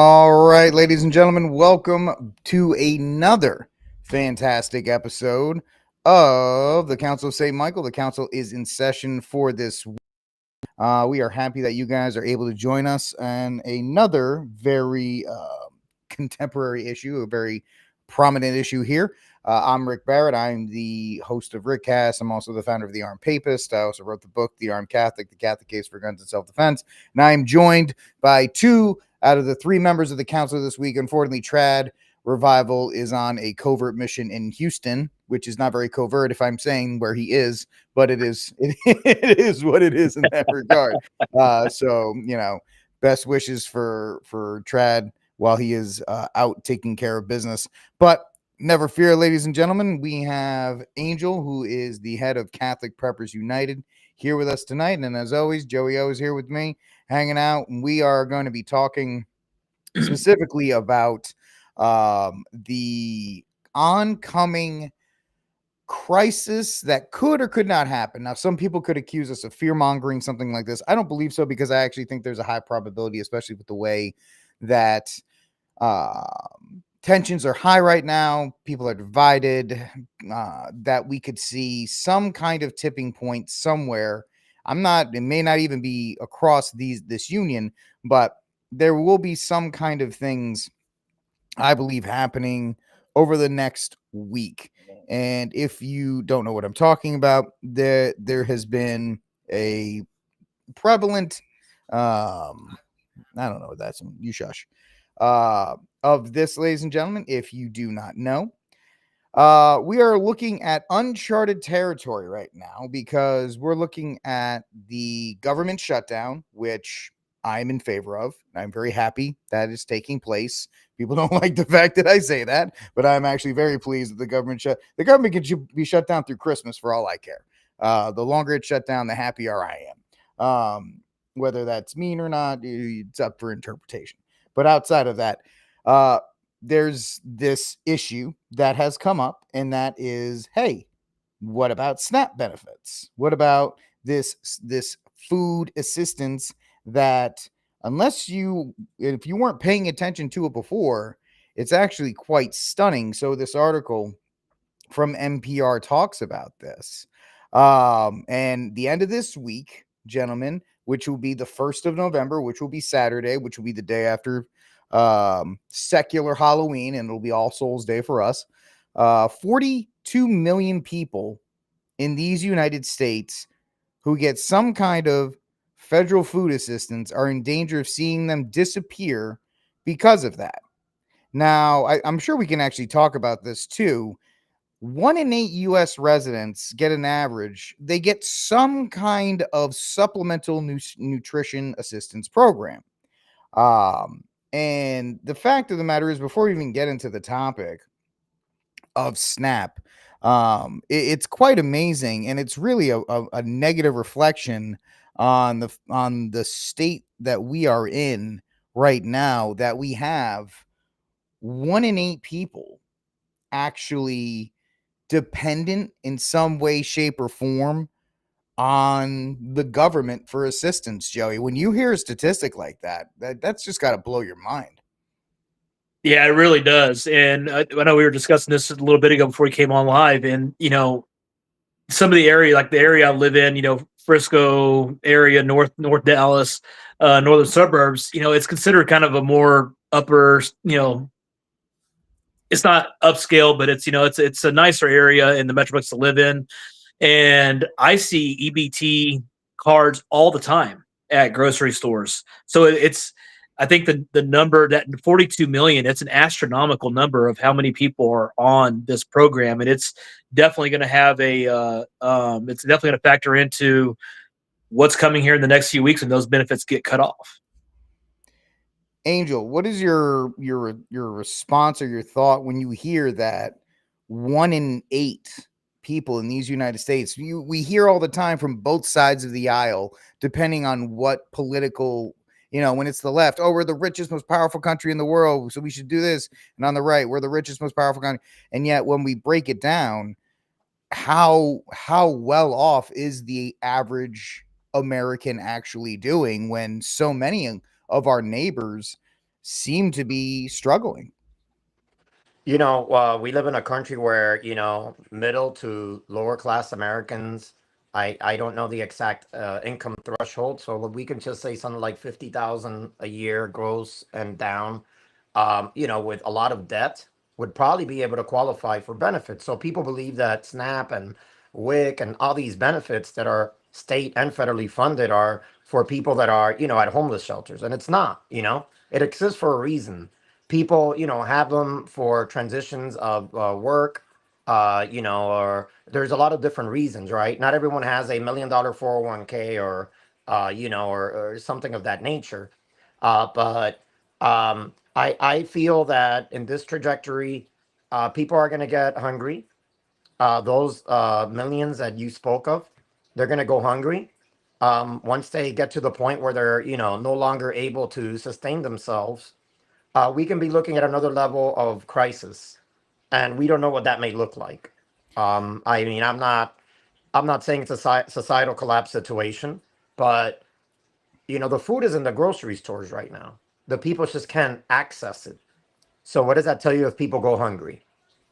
All right, ladies and gentlemen, welcome to another fantastic episode of the Council of St. Michael. The council is in session for this week. We are happy that you guys are able to join us on another very contemporary issue, a very prominent issue here. I'm Rick Barrett. I'm the host of Rickcast. I'm also the founder of The Armed Papist. I also wrote the book, The Armed Catholic, The Catholic Case for Guns and Self-Defense. And I am joined by two out of the three members of the council this week. Unfortunately, Trad Revival is on a covert mission in Houston, which is not very covert if I'm saying where he is, but it is what it is in that regard. So best wishes for Trad while he is out taking care of business. But never fear, ladies and gentlemen, we have Angel, who is the head of Catholic Preppers United, here with us tonight. And as always, Joey O is here with me, hanging out. And we are going to be talking specifically about the oncoming crisis that could or could not happen. Now, some people could accuse us of fear mongering, something like this. I don't believe so, because I actually think there's a high probability, especially with the way that tensions are high right now, people are divided, that we could see some kind of tipping point somewhere. It may not even be across this union, but there will be some kind of things, I believe, happening over the next week. And if you don't know what I'm talking about, there has been a prevalent I don't know what that's, you shush, of this, ladies and gentlemen. If you do not know, we are looking at uncharted territory right now, because we're looking at the government shutdown, which I'm in favor of. I'm very happy that is taking place. People don't like the fact that I say that, but I'm actually very pleased that the government can be shut down through Christmas for all I care. The longer it's shut down, the happier I am. Whether that's mean or not, it's up for interpretation. But outside of that, there's this issue that has come up, and that is, hey, what about SNAP benefits? What about this food assistance that, if you weren't paying attention to it before, it's actually quite stunning. So this article from NPR talks about this. And the end of this week, gentlemen, which will be the 1st of November, which will be Saturday, which will be the day after secular Halloween, and it'll be All Souls Day for us. 42 million people in these United States who get some kind of federal food assistance are in danger of seeing them disappear because of that. Now, I'm sure we can actually talk about this too. 1 in 8 US residents get an average, they get some kind of supplemental nutrition assistance program. Um, and the fact of the matter is, before we even get into the topic of SNAP, it's quite amazing, and it's really a negative reflection on the state that we are in right now, that we have 1 in 8 people actually dependent in some way, shape, or form on the government for assistance. Joey, when you hear a statistic like that's just got to blow your mind. Yeah, it really does. And I know we were discussing this a little bit ago before we came on live. And, some of the area, like the area I live in, Frisco area, North Dallas, northern suburbs, it's considered kind of a more upper, it's not upscale, but it's a nicer area in the metroplex to live in. And I see EBT cards all the time at grocery stores. So it's I think the number, that 42 million, it's an astronomical number of how many people are on this program, and it's definitely going to have it's definitely going to factor into what's coming here in the next few weeks when those benefits get cut off. Angel, what is your response or your thought when you hear that 1 in 8 people in these United States? We hear all the time from both sides of the aisle, depending on what political, when it's the left, oh, we're the richest, most powerful country in the world, so we should do this. And on the right, we're the richest, most powerful country. And yet, when we break it down, how well off is the average American actually doing, when so many of our neighbors seem to be struggling. We live in a country where, middle to lower class Americans, I don't know the exact income threshold, so we can just say something like 50,000 a year gross and down, with a lot of debt would probably be able to qualify for benefits. So people believe that SNAP and WIC and all these benefits that are state and federally funded are for people that are, at homeless shelters. And it's not, it exists for a reason. People, have them for transitions of work, or there's a lot of different reasons, right? Not everyone has $1 million 401k or, or something of that nature. But I feel that in this trajectory, people are going to get hungry. Those millions that you spoke of, they're going to go hungry. Once they get to the point where they're, no longer able to sustain themselves, we can be looking at another level of crisis, and we don't know what that may look like. I mean, I'm not saying it's a societal collapse situation, but the food is in the grocery stores right now. The people just can't access it. So what does that tell you if people go hungry?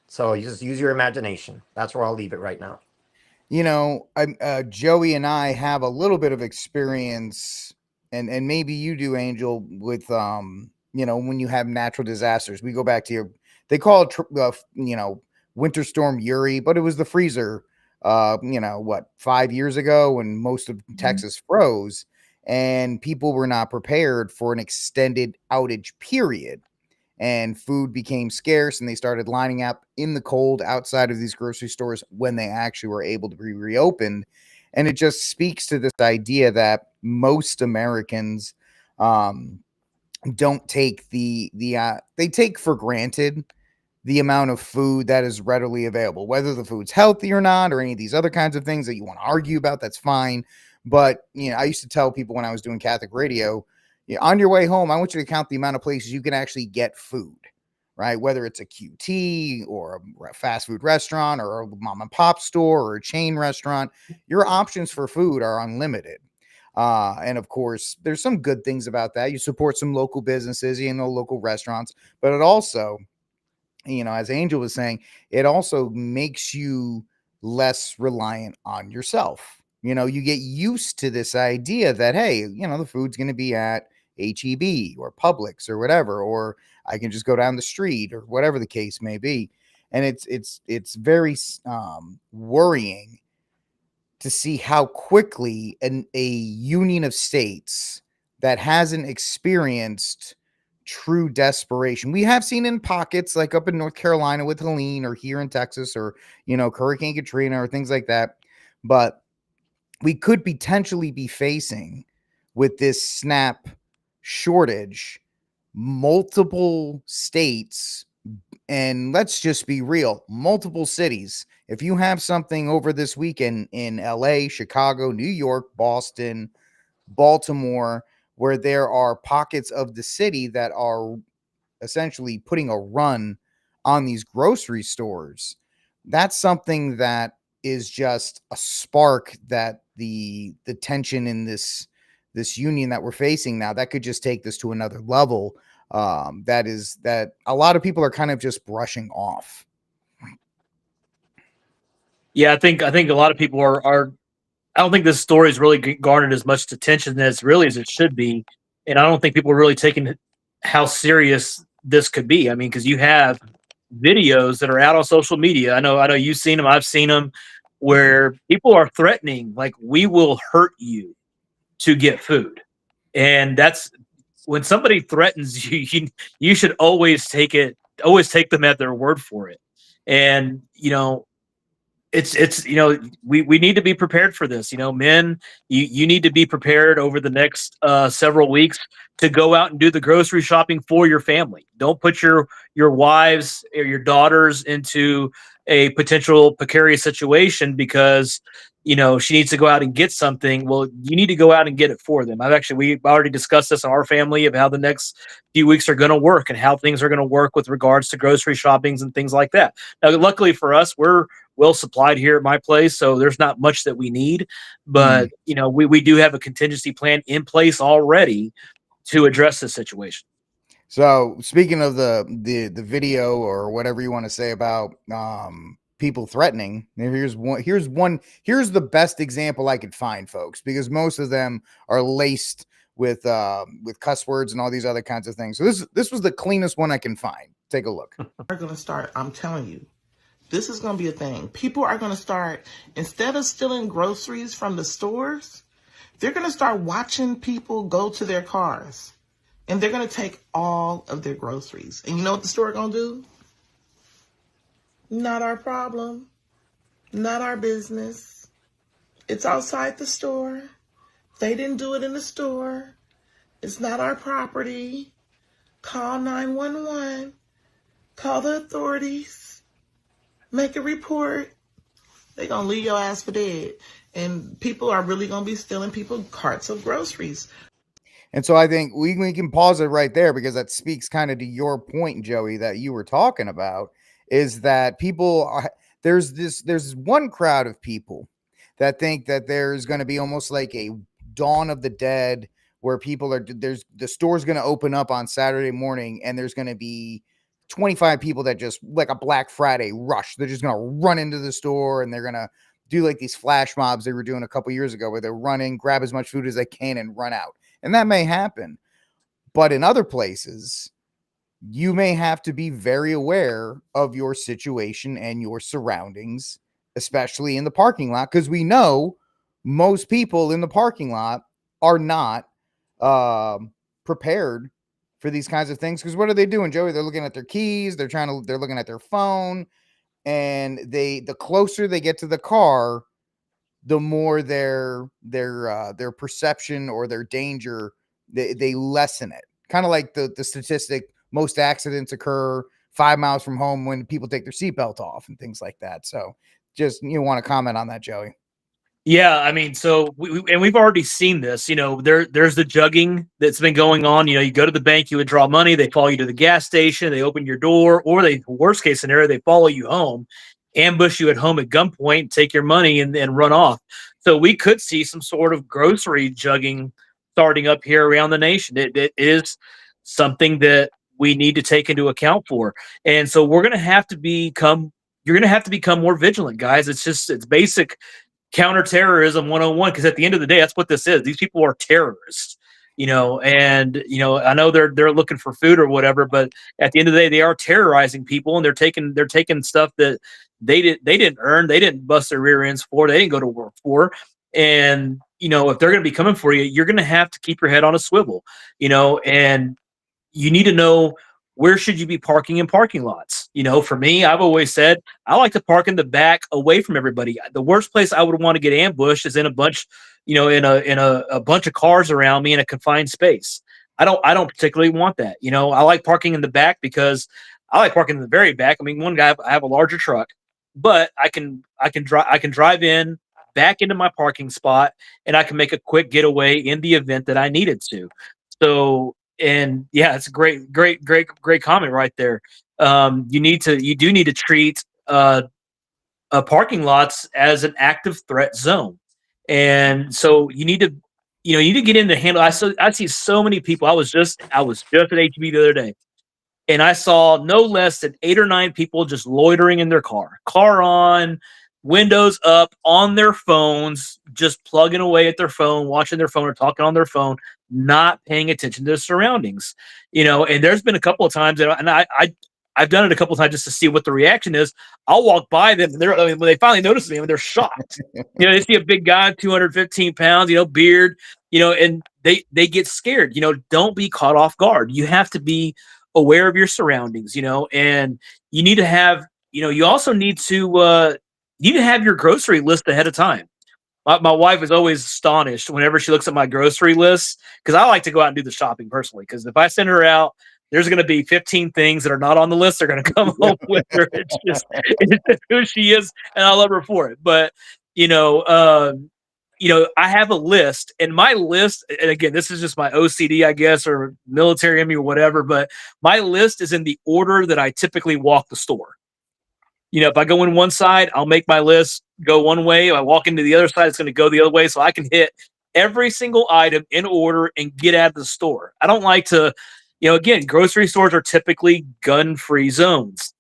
So you just use your imagination. That's where I'll leave it right now. Joey and I have a little bit of experience, and maybe you do, Angel, with when you have natural disasters. We go back to your, they call it winter storm Uri, but it was the freezer. What, 5 years ago, when most of Texas froze, and people were not prepared for an extended outage period, and food became scarce, and they started lining up in the cold outside of these grocery stores when they actually were able to be reopened. And it just speaks to this idea that most Americans um, don't take they take for granted the amount of food that is readily available, whether the food's healthy or not, or any of these other kinds of things that you want to argue about. That's fine. But I used to tell people when I was doing Catholic radio, on your way home, I want you to count the amount of places you can actually get food, right? Whether it's a QT or a fast food restaurant or a mom and pop store or a chain restaurant, your options for food are unlimited. And of course, there's some good things about that. You support some local businesses, local restaurants, but it also, as Angel was saying, it also makes you less reliant on yourself. You get used to this idea that, hey, the food's going to be at HEB or Publix or whatever, or I can just go down the street or whatever the case may be. And it's very worrying to see how quickly a union of states that hasn't experienced true desperation. We have seen in pockets like up in North Carolina with Helene, or here in Texas, or Hurricane Katrina or things like that. But we could potentially be facing, with this SNAP shortage, multiple states, and let's just be real, multiple cities. If you have something over this weekend in LA, Chicago, New York, Boston, Baltimore, where there are pockets of the city that are essentially putting a run on these grocery stores, that's something that is just a spark that the tension in this union that we're facing now, that could just take this to another level. That a lot of people are kind of just brushing off. Yeah, I think a lot of people are. I don't think this story is really garnered as much attention as really as it should be, and I don't think people are really taking how serious this could be. I mean, because you have videos that are out on social media. I know you've seen them. I've seen them where people are threatening, like, we will hurt you to get food, and that's when somebody threatens you. You should always take them at their word for it, and it's we need to be prepared for this. Men, you need to be prepared over the next several weeks to go out and do the grocery shopping for your family. Don't put your wives or your daughters into a potential precarious situation because she needs to go out and get something. Well, you need to go out and get it for them. We've already discussed this in our family of how the next few weeks are going to work and how things are going to work with regards to grocery shoppings and things like that. Now, luckily for us, we're well supplied here at my place, so there's not much that we need. But we do have a contingency plan in place already to address this situation. So speaking of the video or whatever you want to say about people threatening, here's the best example I could find, folks, because most of them are laced with cuss words and all these other kinds of things. So this was the cleanest one I can find. Take a look. Are going to start, I'm telling you, this is going to be a thing. People are going to start, instead of stealing groceries from the stores, they're going to start watching people go to their cars. And they're going to take all of their groceries. And you know what the store going to do? Not our problem. Not our business. It's outside the store. They didn't do it in the store. It's not our property. Call 911. Call the authorities. Make a report. They're going to leave your ass for dead. And people are really going to be stealing people's carts of groceries. And so I think we can pause it right there, because that speaks kind of to your point, Joey, that you were talking about, is that people are, there's one crowd of people that think that there's going to be almost like a dawn of the dead, where people are, there's the store's going to open up on Saturday morning and there's going to be 25 people that just, like a Black Friday rush, they're just going to run into the store and they're going to do like these flash mobs they were doing a couple years ago, where they're running, grab as much food as they can and run out. And that may happen. But in other places, you may have to be very aware of your situation and your surroundings, especially in the parking lot, because we know most people in the parking lot are not prepared for these kinds of things. Because what are they doing, Joey? They're looking at their keys, they're looking at their phone, and the closer they get to the car, the more their perception or their danger, they lessen it. Kind of like the statistic, most accidents occur 5 miles from home when people take their seatbelt off and things like that. So just, you want to comment on that, Joey? Yeah, I mean, so we've already seen this. There's the jugging that's been going on. You go to the bank, you withdraw money, they follow you to the gas station, they open your door, or worst case scenario, they follow you home, ambush you at home at gunpoint, take your money, and run off. So we could see some sort of grocery jugging starting up here around the nation. It is something that we need to take into account for, and so we're going to have to become. You're going to have to become more vigilant, guys. It's basic counterterrorism 101, because at the end of the day, that's what this is. These people are terrorists, and I know they're looking for food or whatever, but at the end of the day, they are terrorizing people, and they're taking stuff that they didn't earn, they didn't bust their rear ends for, they didn't go to work for. And if they're going to be coming for you, you're going to have to keep your head on a swivel, and you need to know, where should you be parking in parking lots. For me, I've always said I like to park in the back, away from everybody. The worst place I would want to get ambushed is in a bunch, in a bunch of cars around me in a confined space. I don't particularly want that. I like parking in the back, because I like parking in the very back. I mean, one guy, I have a larger truck, but I can drive in back into my parking spot, and I can make a quick getaway in the event that I needed to. So, and yeah, it's a great comment right there. You do need to treat parking lots as an active threat zone, and so you need to get in to handle. I see so many people. I was just at HB the other day, and I saw no less than 8 or 9 people just loitering in their car on, windows up, on their phones, just plugging away at their phone, watching their phone or talking on their phone, not paying attention to their surroundings. And there's been a couple of times that, and I've done it a couple of times just to see what the reaction is. I'll walk by them, and when they finally notice me, they're shocked. They see a big guy, 215 pounds, beard, and they get scared. Don't be caught off guard. You have to be aware of your surroundings, and you need to have, you also need to have your grocery list ahead of time. My wife is always astonished whenever she looks at my grocery list, because I like to go out and do the shopping personally. Because if I send her out, there's going to be 15 things that are not on the list. They're going to come home with her. It's just who she is, and I love her for it. But I have a list, and my list, and again, this is just my OCD, I guess, or military in me or whatever. But my list is in the order that I typically walk the store. If I go in one side, I'll make my list go one way. If I walk into the other side, it's going to go the other way. So I can hit every single item in order and get out of the store. I don't like to, again, grocery stores are typically gun-free zones.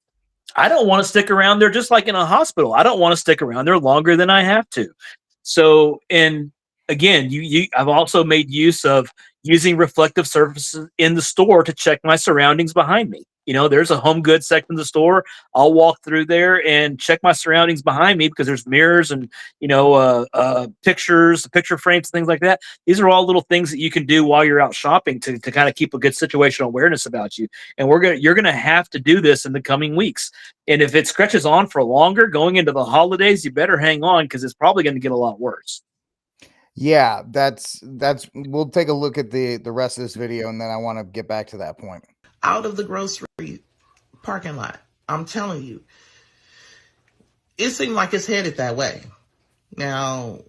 I don't want to stick around there, just like in a hospital. I don't want to stick around there longer than I have to. So, and again, I've also made use of using reflective surfaces in the store to check my surroundings behind me. There's a home goods section of the store. I'll walk through there and check my surroundings behind me because there's mirrors and pictures, picture frames, things like that. These are all little things that you can do while you're out shopping to kind of keep a good situational awareness about you. And you're gonna have to do this in the coming weeks. And if it stretches on for longer, going into the holidays, you better hang on because it's probably going to get a lot worse. Yeah, that's we'll take a look at the rest of this video, and then I want to get back to that point. Out of the grocery parking lot. I'm telling you, it seems like it's headed that way. Now,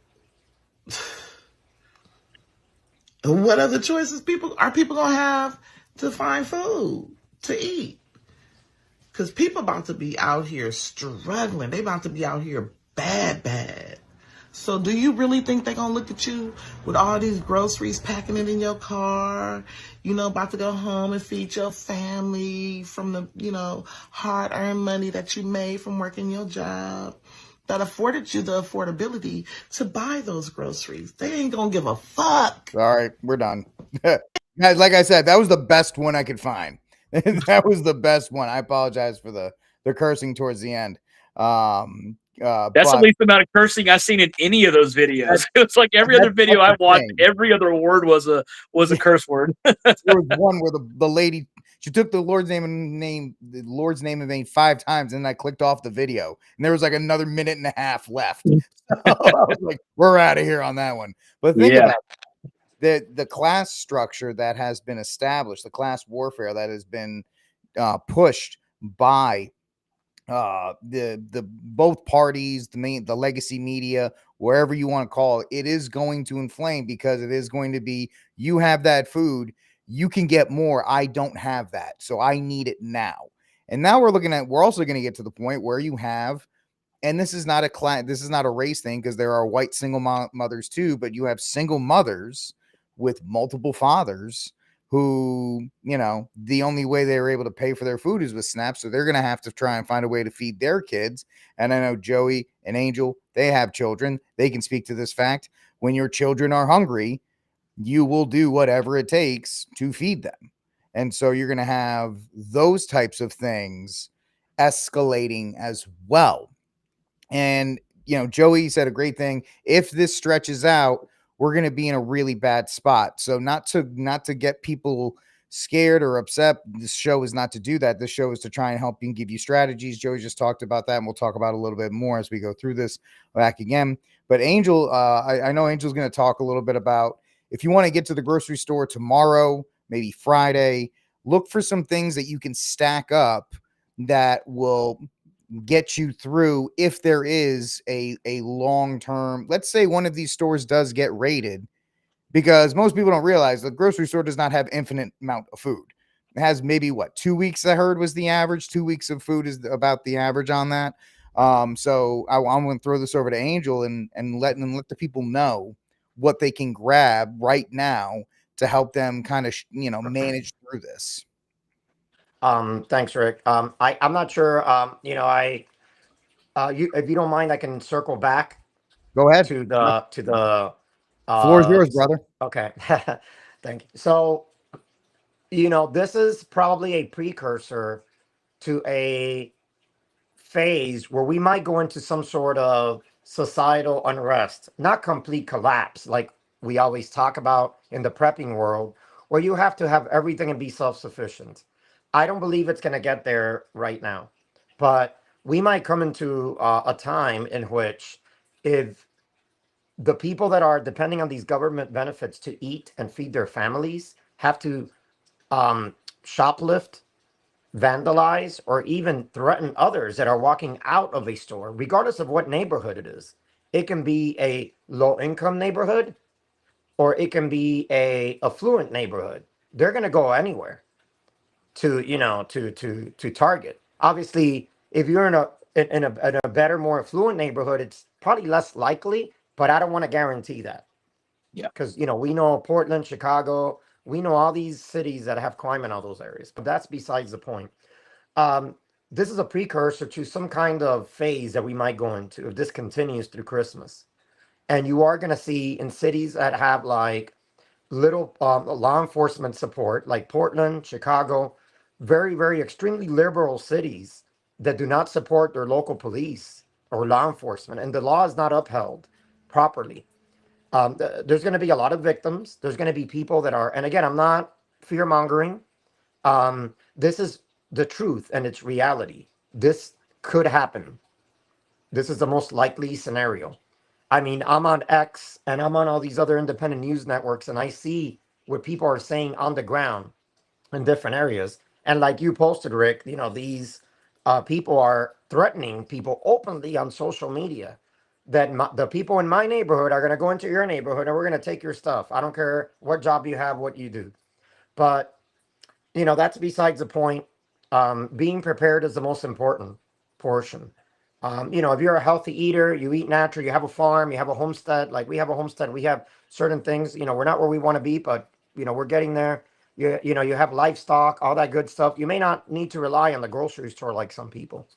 what other choices are people gonna have to find food to eat? Because people about to be out here struggling. They about to be out here bad. So do you really think they're going to look at you with all these groceries, packing it in your car, about to go home and feed your family from the, hard-earned money that you made from working your job that afforded you the affordability to buy those groceries? They ain't going to give a fuck. All right, we're done. Guys, like I said, that was the best one I could find. That was the best one. I apologize for the cursing towards the end. That's the least amount of cursing I've seen in any of those videos. It's like every other video I watched, every other word was a curse word. There was one where the lady, she took the Lord's name and name 5 times, and I clicked off the video, and there was like another minute and a half left. So I was like, we're out of here on that one. But think about it. The class structure that has been established, the class warfare that has been pushed by the both parties, the legacy media, wherever you want to call it is going to inflame, because it is going to be, you have that food, you can get more, I don't have that, so I need it now. And now we're also going to get to the point where you have, and this is not a race thing, because there are white single mothers too, but you have single mothers with multiple fathers who, the only way they were able to pay for their food is with SNAP. So they're going to have to try and find a way to feed their kids. And I know Joey and Angel, they have children. They can speak to this fact. When your children are hungry, you will do whatever it takes to feed them. And so you're going to have those types of things escalating as well. And, Joey said a great thing. If this stretches out, we're going to be in a really bad spot. So not to get people scared or upset. This show is not to do that. This show is to try and help you and give you strategies. Joey just talked about that, and we'll talk about a little bit more as we go through this back again. But Angel, I know Angel's going to talk a little bit about, if you want to get to the grocery store tomorrow, maybe Friday, look for some things that you can stack up that will get you through if there is a long-term, let's say one of these stores does get raided, because most people don't realize the grocery store does not have infinite amount of food. It has maybe 2 weeks, I heard, was the average. 2 weeks of food is about the average on that. So I'm going to throw this over to Angel and let the people know what they can grab right now to help them kind of manage through this. Thanks, Rick. I'm not sure. If you don't mind, I can circle back. Go ahead. To the floor is yours, brother. Okay. Thank you. So, this is probably a precursor to a phase where we might go into some sort of societal unrest, not complete collapse like we always talk about in the prepping world, where you have to have everything and be self-sufficient. I don't believe it's going to get there right now, but we might come into a time in which, if the people that are depending on these government benefits to eat and feed their families have to shoplift, vandalize, or even threaten others that are walking out of a store, regardless of what neighborhood it is. It can be a low-income neighborhood, or it can be a affluent neighborhood. They're going to go anywhere to target. Obviously, if you're in a better, more affluent neighborhood, it's probably less likely, but I don't want to guarantee that. Yeah. Because, we know Portland, Chicago, We know all these cities that have crime in all those areas, but that's besides the point. Um, this is a precursor to some kind of phase that we might go into if this continues through Christmas. And you are going to see in cities that have like little law enforcement support, like Portland, Chicago, very, very extremely liberal cities that do not support their local police or law enforcement, and the law is not upheld properly. There's going to be a lot of victims. There's going to be people that are, and again, I'm not fear mongering. This is the truth and it's reality. This could happen. This is the most likely scenario. I mean, I'm on X and I'm on all these other independent news networks, and I see what people are saying on the ground in different areas. And like you posted, Rick, these people are threatening people openly on social media that the people in my neighborhood are going to go into your neighborhood and we're going to take your stuff. I don't care what job you have, what you do. But that's besides the point. Being prepared is the most important portion. If you're a healthy eater, you eat natural, you have a farm, you have a homestead, like we have a homestead, we have certain things, we're not where we want to be, but we're getting there. You have livestock, all that good stuff. You may not need to rely on the grocery store like some people,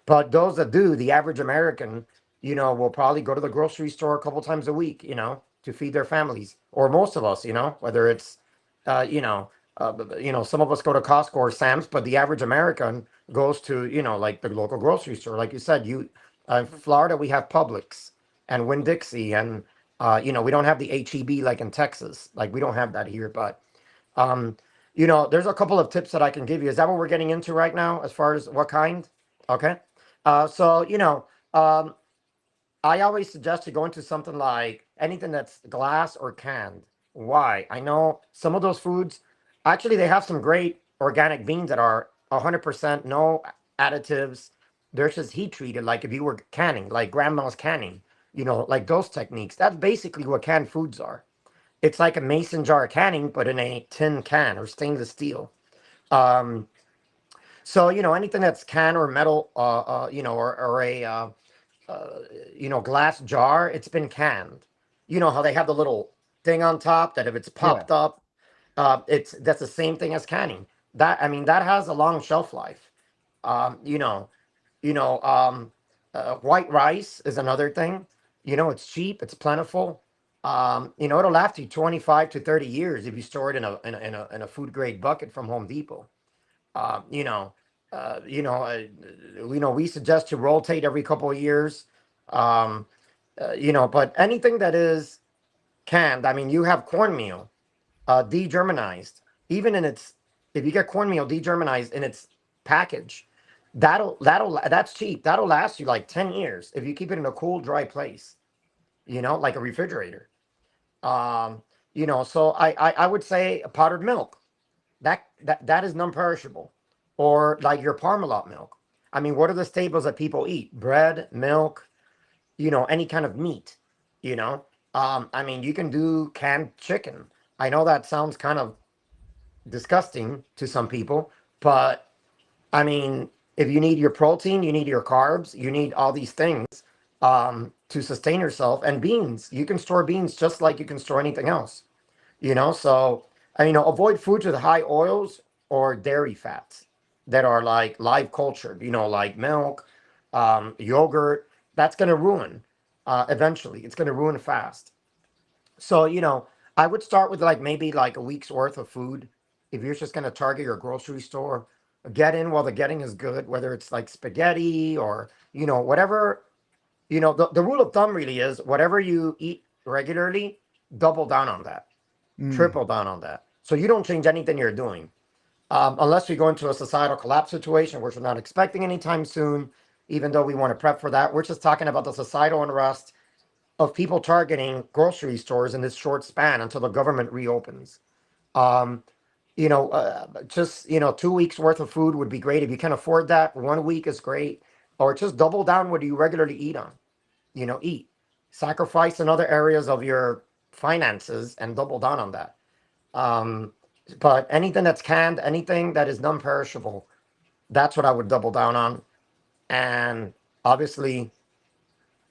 but those that do, the average American, will probably go to the grocery store a couple times a week, to feed their families, or most of us, whether it's, some of us go to Costco or Sam's, but the average American goes to, like the local grocery store. Like you said, in Florida, we have Publix and Winn-Dixie, and, we don't have the HEB like in Texas. Like we don't have that here, but, there's a couple of tips that I can give you. Is that what we're getting into right now as far as what kind? Okay. Um, I always suggest to go into something like anything that's glass or canned. Why? I know some of those foods, actually, they have some great organic beans that are 100% no additives. They're just heat treated, like if you were canning, like grandma's canning, like those techniques. That's basically what canned foods are. It's like a mason jar canning, but in a tin can or stainless steel. Um, so, anything that's can or metal, or a uh, glass jar, it's been canned. You know how they have the little thing on top that if it's Yeah. popped up, that's the same thing as canning. That I mean, that has a long shelf life. Um, you know, you know, White rice is another thing. It's cheap, it's plentiful. It'll last you 25 to 30 years if you store it in a food grade bucket from Home Depot. Um, you know, uh, you know, uh, we suggest to rotate every couple of years. Um, but anything that is canned, I mean, you have cornmeal, degermanized, even in its, if you get cornmeal degermanized in its package, that's cheap. That'll last you like 10 years if you keep it in a cool, dry place, like a refrigerator. Um, so I would say powdered milk. That is non-perishable, or like your Parmalat milk. I mean, what are the staples that people eat? Bread, milk, any kind of meat. You know, I mean, you can do canned chicken. I know that sounds kind of disgusting to some people, but I mean, if you need your protein, you need your carbs, you need all these things to sustain yourself. And beans, you can store beans just like you can store anything else. So avoid foods with high oils or dairy fats that are like live cultured, like milk, yogurt. That's going to ruin eventually. It's going to ruin fast. So I would start with like maybe like a week's worth of food. If you're just going to target your grocery store, get in while the getting is good, whether it's like spaghetti or whatever. The rule of thumb really is whatever you eat regularly, double down on that, Mm. triple down on that. So you don't change anything you're doing, unless we go into a societal collapse situation, which we're not expecting anytime soon. Even though we want to prep for that, we're just talking about the societal unrest of people targeting grocery stores in this short span until the government reopens. Um, just 2 weeks worth of food would be great if you can afford that. 1 week is great, or just double down what you regularly eat on. Eat, sacrifice in other areas of your finances and double down on that. Um, but anything that's canned, anything that is non-perishable, that's what I would double down on. And obviously,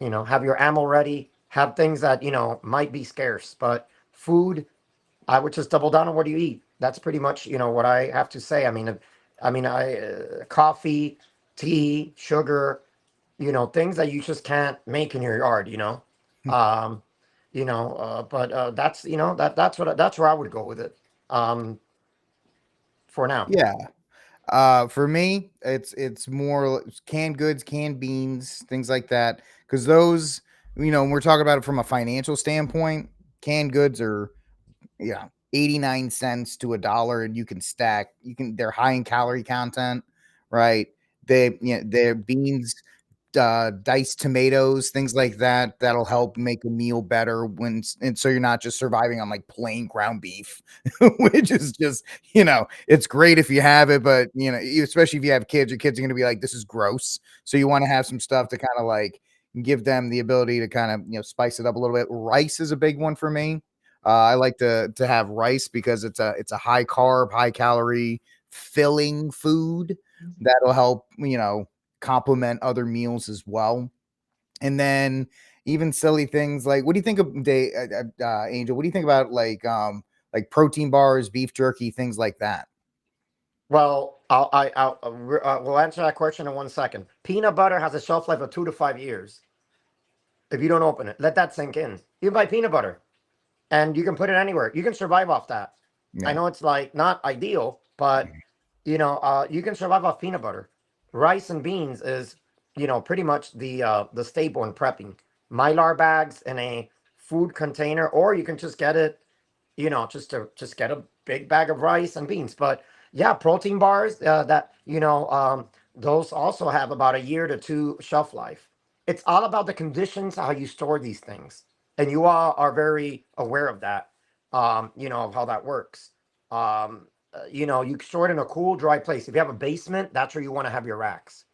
have your ammo ready. Have things that might be scarce, but food, I would just double down on what you eat. That's pretty much, what I have to say. Coffee, tea, sugar, things that you just can't make in your yard. Um, but that's, that's where I would go with it. Um, for now. Yeah. For me, it's more canned goods, canned beans, things like that. Because those, when we're talking about it from a financial standpoint, canned goods are 89 cents to $1, and they're high in calorie content, right? They're beans, diced tomatoes, things like that, that'll help make a meal better and so you're not just surviving on like plain ground beef, which is just, it's great if you have it, but especially if you have kids, your kids are going to be like, this is gross. So you want to have some stuff to kind of like give them the ability to kind of, spice it up a little bit. Rice is a big one for me. I like to have rice because it's a high carb, high calorie, filling food that'll help, complement other meals as well. And then even silly things like, what do you think of Angel? What do you think about like protein bars, beef jerky, things like that? Well, we'll answer that question in 1 second. Peanut butter has a shelf life of 2 to 5 years. If you don't open it, let that sink in. You can buy peanut butter, and you can put it anywhere. You can survive off that. I Yeah. know it's like not ideal, but you can survive off peanut butter. Rice and beans is, pretty much the staple in prepping. Mylar bags in a food container, or you can just get it, just get a big bag of rice and beans. But yeah, protein bars, those also have about a year to two shelf life. It's all about the conditions how you store these things, and you all are very aware of that. Of how that works. You store it in a cool, dry place. If you have a basement, that's where you want to have your racks.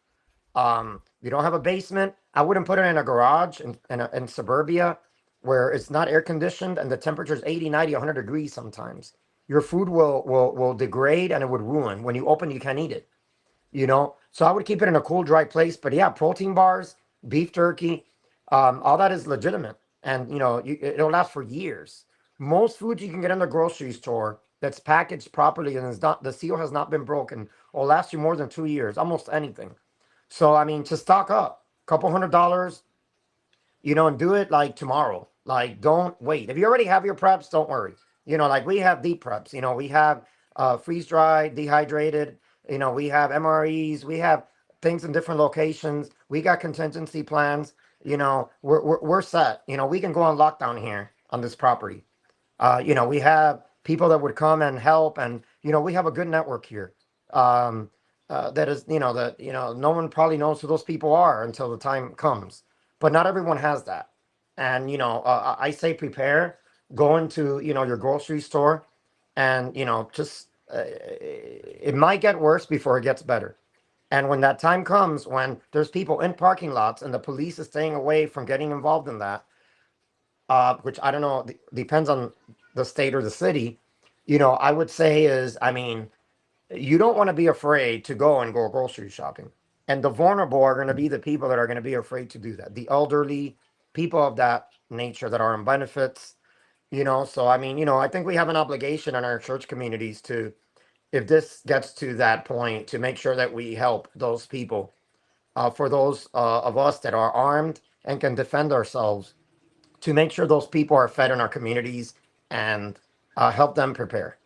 You don't have a basement, I wouldn't put it in a garage in suburbia where it's not air conditioned and the temperature is 80, 90, 100 degrees sometimes. Your food will degrade and it would ruin. When you open, you can't eat it. So I would keep it in a cool, dry place. But yeah, protein bars, beef jerky, all that is legitimate. And, it'll last for years. Most food you can get in the grocery store that's packaged properly and the seal has not been broken will last you more than 2 years, almost anything. So I mean, to stock up, couple $100, and do it like tomorrow. Like, don't wait. If you already have your preps, don't worry. Like we have deep preps. We have freeze dried, dehydrated. We have MREs. We have things in different locations. We got contingency plans. We're set. We can go on lockdown here on this property. We have people that would come and help, and we have a good network here. That is, no one probably knows who those people are until the time comes, but not everyone has that. And I say prepare. Go into your grocery store, and just it might get worse before it gets better. And when that time comes, when there's people in parking lots and the police is staying away from getting involved in that, which I don't know, depends on the state or the city. I would say is, I mean, you don't want to be afraid to go and go grocery shopping. And the vulnerable are going to be the people that are going to be afraid to do that. The elderly, people of that nature that are on benefits. So I mean, I think we have an obligation in our church communities to, if this gets to that point, to make sure that we help those people. For those of us that are armed and can defend ourselves, to make sure those people are fed in our communities and help them prepare.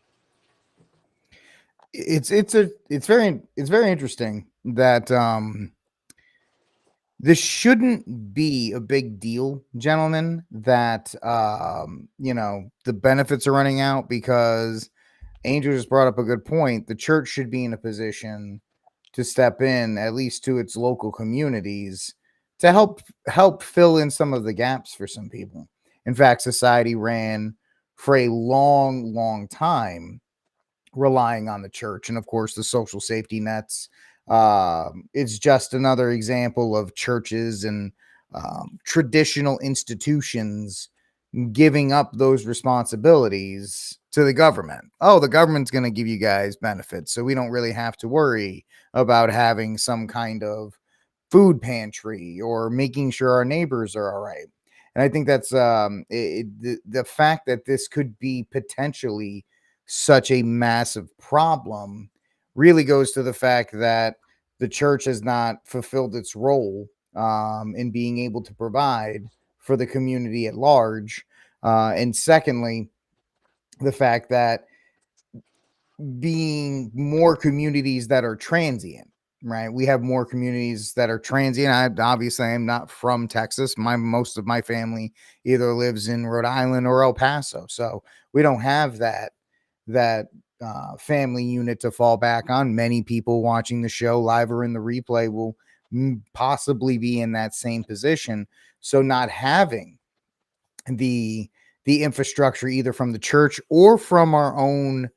It's very interesting that this shouldn't be a big deal, gentlemen, that the benefits are running out, because Angel just brought up a good point. The church should be in a position to step in, at least to its local communities, to help fill in some of the gaps for some people. In fact, society ran for a long, long time relying on the church, and of course the social safety nets. It's just another example of churches and traditional institutions giving up those responsibilities to the government. Oh, the government's going to give you guys benefits, so we don't really have to worry about having some kind of food pantry or making sure our neighbors are all right. And I think that's the fact that this could be potentially such a massive problem really goes to the fact that the church has not fulfilled its role in being able to provide for the community at large. And secondly, the fact that being more communities that are transient, right? We have more communities that are transient. I obviously am not from Texas. Most of my family either lives in Rhode Island or El Paso, so we don't have that family unit to fall back on. Many people watching the show live or in the replay will possibly be in that same position. So not having the infrastructure either from the church or from our own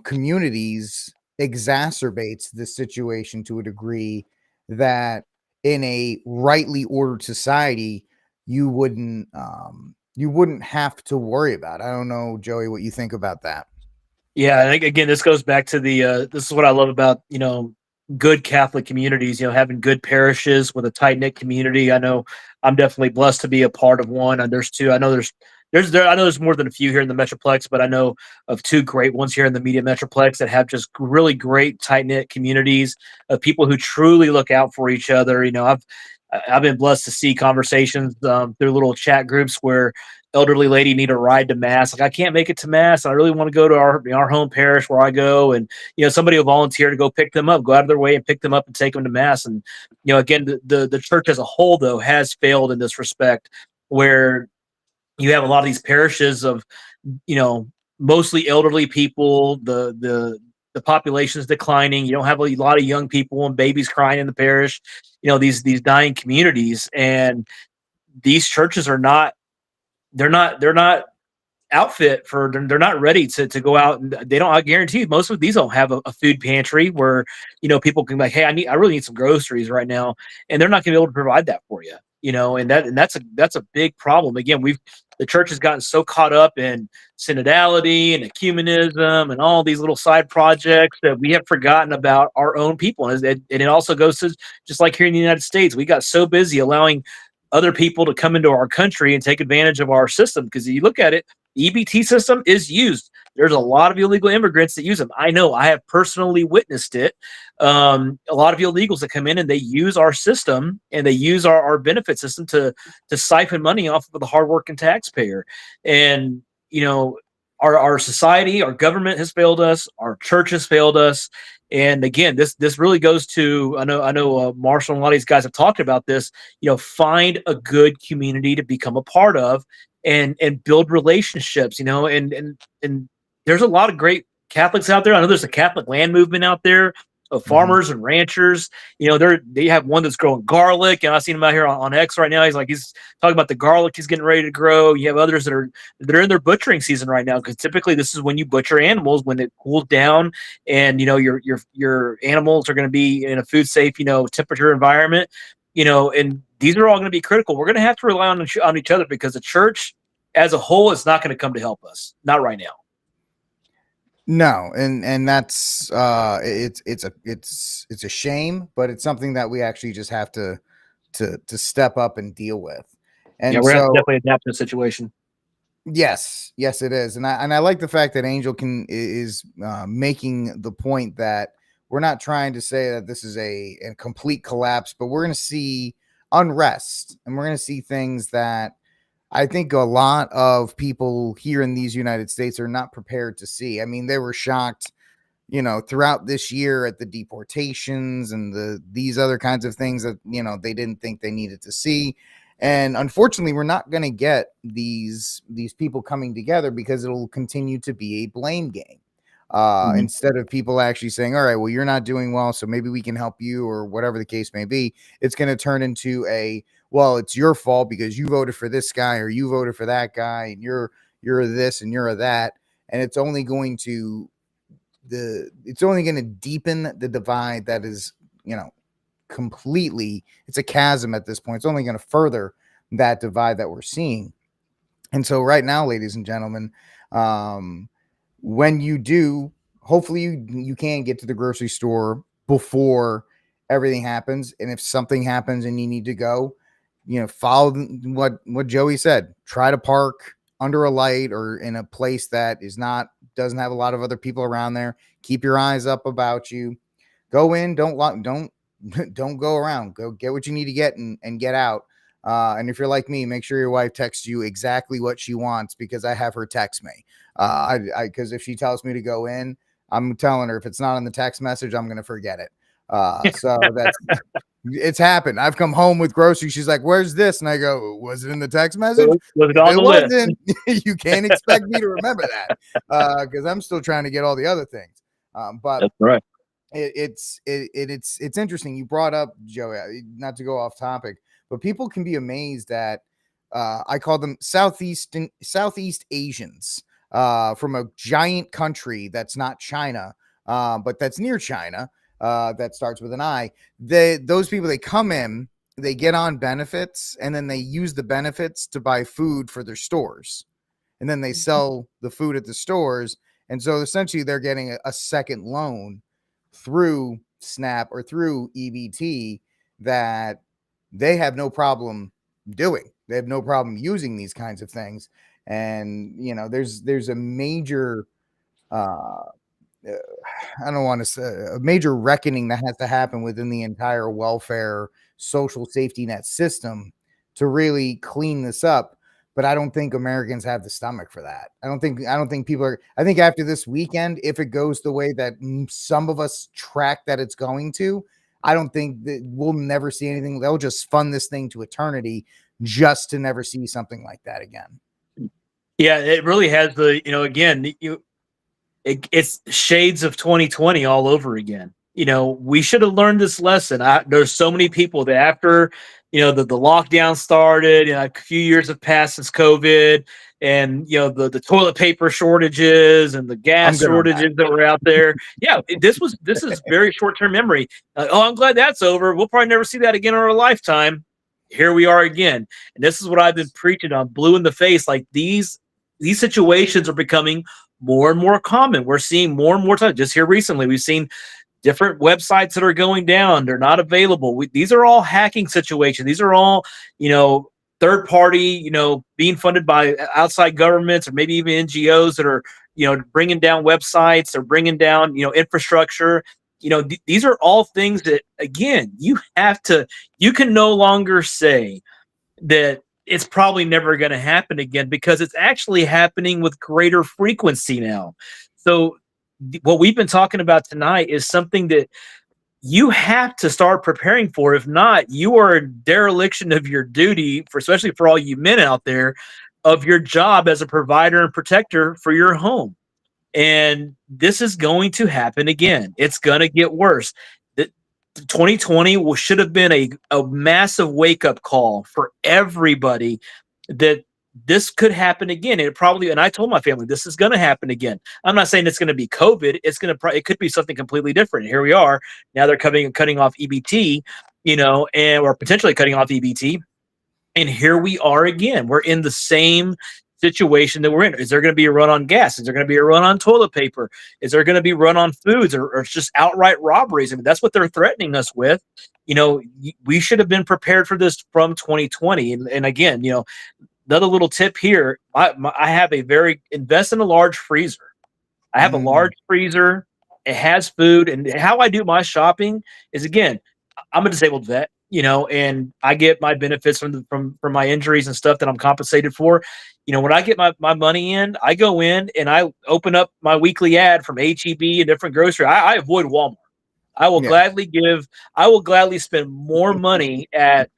communities exacerbates the situation to a degree that in a rightly ordered society you wouldn't have to worry about. I don't know, Joey, what you think about that. Yeah, I think again, this goes back to the this is what I love about, good Catholic communities, having good parishes with a tight knit community. I know I'm definitely blessed to be a part of one. And there's two. I know I know there's more than a few here in the Metroplex, but I know of two great ones here in the Media Metroplex that have just really great tight knit communities of people who truly look out for each other. I've been blessed to see conversations through little chat groups where elderly lady need a ride to mass. Like, I can't make it to mass. I really want to go to our home parish where I go, and somebody will volunteer to go pick them up, go out of their way and pick them up and take them to mass. And again, the church as a whole though has failed in this respect, where you have a lot of these parishes of mostly elderly people. The population is declining. You don't have a lot of young people and babies crying in the parish. These dying communities, and these churches are not they're not outfit for they're not ready to go out, and they don't. I guarantee you most of these don't have a food pantry where people can be like, hey, I really need some groceries right now, and they're not going to be able to provide that for you. And that's a big problem. Again, the church has gotten so caught up in synodality and ecumenism and all these little side projects that we have forgotten about our own people. And it also goes to, just like here in the United States, we got so busy allowing other people to come into our country and take advantage of our system. Because you look at it, the EBT system is used. There's a lot of illegal immigrants that use them. I know, I have personally witnessed it. A lot of illegals that come in and they use our system and they use our benefit system to siphon money off of the hardworking taxpayer. And our society, our government has failed us. Our church has failed us. And again, this really goes to, I know Marshall and a lot of these guys have talked about this. Find a good community to become a part of, and build relationships. And there's a lot of great Catholics out there. I know there's a Catholic land movement out there of farmers and ranchers. They have one that's growing garlic, and I've seen him out here on X right now. He's talking about the garlic he's getting ready to grow. You have others that are in their butchering season right now, because typically this is when you butcher animals when it cools down, and your animals are going to be in a food safe temperature environment. And these are all going to be critical. We're going to have to rely on each other, because the church as a whole is not going to come to help us. Not right now. No, and that's it's a shame, but it's something that we actually just have to step up and deal with. And yeah, we're going to so definitely adapt to the situation. yes, it is. And I like the fact that Angel is making the point that we're not trying to say that this is a complete collapse, but we're going to see unrest, and we're going to see things that I think a lot of people here in these United States are not prepared to see. I mean, they were shocked, throughout this year at the deportations and these other kinds of things that, they didn't think they needed to see. And unfortunately, we're not going to get these people coming together, because it'll continue to be a blame game. Instead of people actually saying, all right, well, you're not doing well, so maybe we can help you, or whatever the case may be, it's going to turn into well, it's your fault because you voted for this guy or you voted for that guy, and you're this and you're that. And it's only going to deepen the divide that is, completely, it's a chasm at this point. It's only going to further that divide that we're seeing. And so right now, ladies and gentlemen, when you do, hopefully you can get to the grocery store before everything happens. And if something happens and you need to go, follow what Joey said. Try to park under a light or in a place that doesn't have a lot of other people around there. Keep your eyes up about you. Go in, don't don't go around. Go get what you need to get and get out. And if you're like me, make sure your wife texts you exactly what she wants, because I have her text me. Because if she tells me to go in, I'm telling her if it's not in the text message, I'm going to forget it. So it's happened. I've come home with groceries. She's like, "Where's this?" And I go, "Was it in the text message?" Was it If on it the list? wasn't, you can't expect me to remember that, because I'm still trying to get all the other things. But That's right. it's interesting. You brought up, Joey, not to go off topic, but people can be amazed at I call them Southeast Asians, from a giant country that's not China, but that's near China, that starts with an I. Those people, they come in, they get on benefits, and then they use the benefits to buy food for their stores, and then they sell the food at the stores. And so essentially they're getting a second loan through SNAP or through EBT that they have no problem doing. They have no problem using these kinds of things. And, there's a major, I don't want to say a major reckoning that has to happen within the entire welfare social safety net system to really clean this up. But I don't think Americans have the stomach for that. I don't think people are. I think after this weekend, if it goes the way that some of us track that it's going to, I don't think that we'll never see anything. They'll just fund this thing to eternity just to never see something like that again. Yeah, it really has again, it's shades of 2020 all over again. We should have learned this lesson. There's so many people that after, the lockdown started, a few years have passed since COVID, and, the toilet paper shortages and the gas shortages that were out there. Yeah, this is very short-term memory. I'm glad that's over. We'll probably never see that again in our lifetime. Here we are again. And this is what I've been preaching on, blue in the face. Like these situations are becoming more and more common. We're seeing more and more time. Just here recently, we've seen different websites that are going down. They're not available. These are all hacking situations. These are all, third party, being funded by outside governments or maybe even NGOs that are, bringing down websites or bringing down, infrastructure. These are all things that, again, you can no longer say that it's probably never going to happen again, because it's actually happening with greater frequency now. So what we've been talking about tonight is something that you have to start preparing for. If not, you are a dereliction of your duty, especially for all you men out there, of your job as a provider and protector for your home. And this is going to happen again. It's going to get worse. 2020 should have been a massive wake-up call for everybody that this could happen again. And I told my family, this is going to happen again. I'm not saying it's going to be COVID. It could be something completely different. Here we are. Now they're cutting off EBT, or potentially cutting off EBT. And here we are again. We're in the same situation that we're in. Is there going to be a run on gas? Is there going to be a run on toilet paper? Is there going to be a run on foods, or just outright robberies? I mean, that's what they're threatening us with. We should have been prepared for this from 2020. And again, another little tip here. I have invest in a large freezer. I have a large freezer. It has food. And how I do my shopping is, again, I'm a disabled vet, and I get my benefits from my injuries and stuff that I'm compensated for. When I get my money in, I go in and I open up my weekly ad from HEB and different grocery. I avoid Walmart. I will gladly spend more money at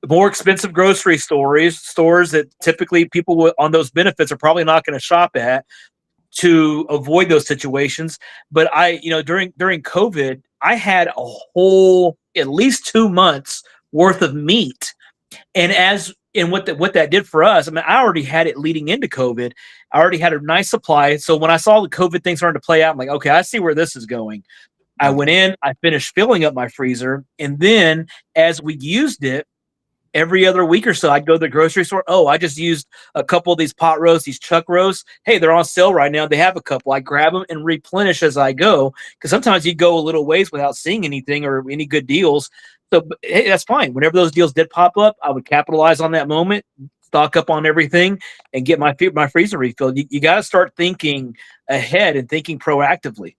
more expensive grocery stores that typically people on those benefits are probably not going to shop at, to avoid those situations. But during COVID, I had a whole at least 2 months worth of meat. And what that did for us, I mean, I already had it leading into COVID. I already had a nice supply. So when I saw the COVID thing starting to play out, I'm like, okay, I see where this is going. I went in, I finished filling up my freezer. And then as we used it, every other week or so, I'd go to the grocery store. Oh, I just used a couple of these pot roasts, these chuck roasts. Hey, they're on sale right now. They have a couple. I grab them and replenish as I go, because sometimes you go a little ways without seeing anything or any good deals. So hey, that's fine. Whenever those deals did pop up, I would capitalize on that moment, stock up on everything, and get my freezer refilled. You got to start thinking ahead and thinking proactively.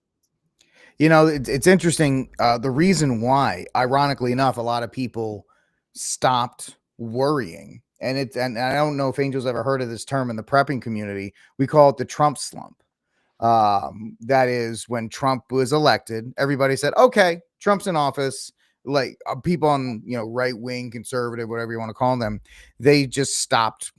You know, it's interesting. The reason why, ironically enough, a lot of people stopped worrying, and I don't know if Angel's ever heard of this term in the prepping community. We call it the Trump slump. That is when Trump was elected, everybody said, okay, Trump's in office. Like people on, right wing, conservative, whatever you want to call them, they just stopped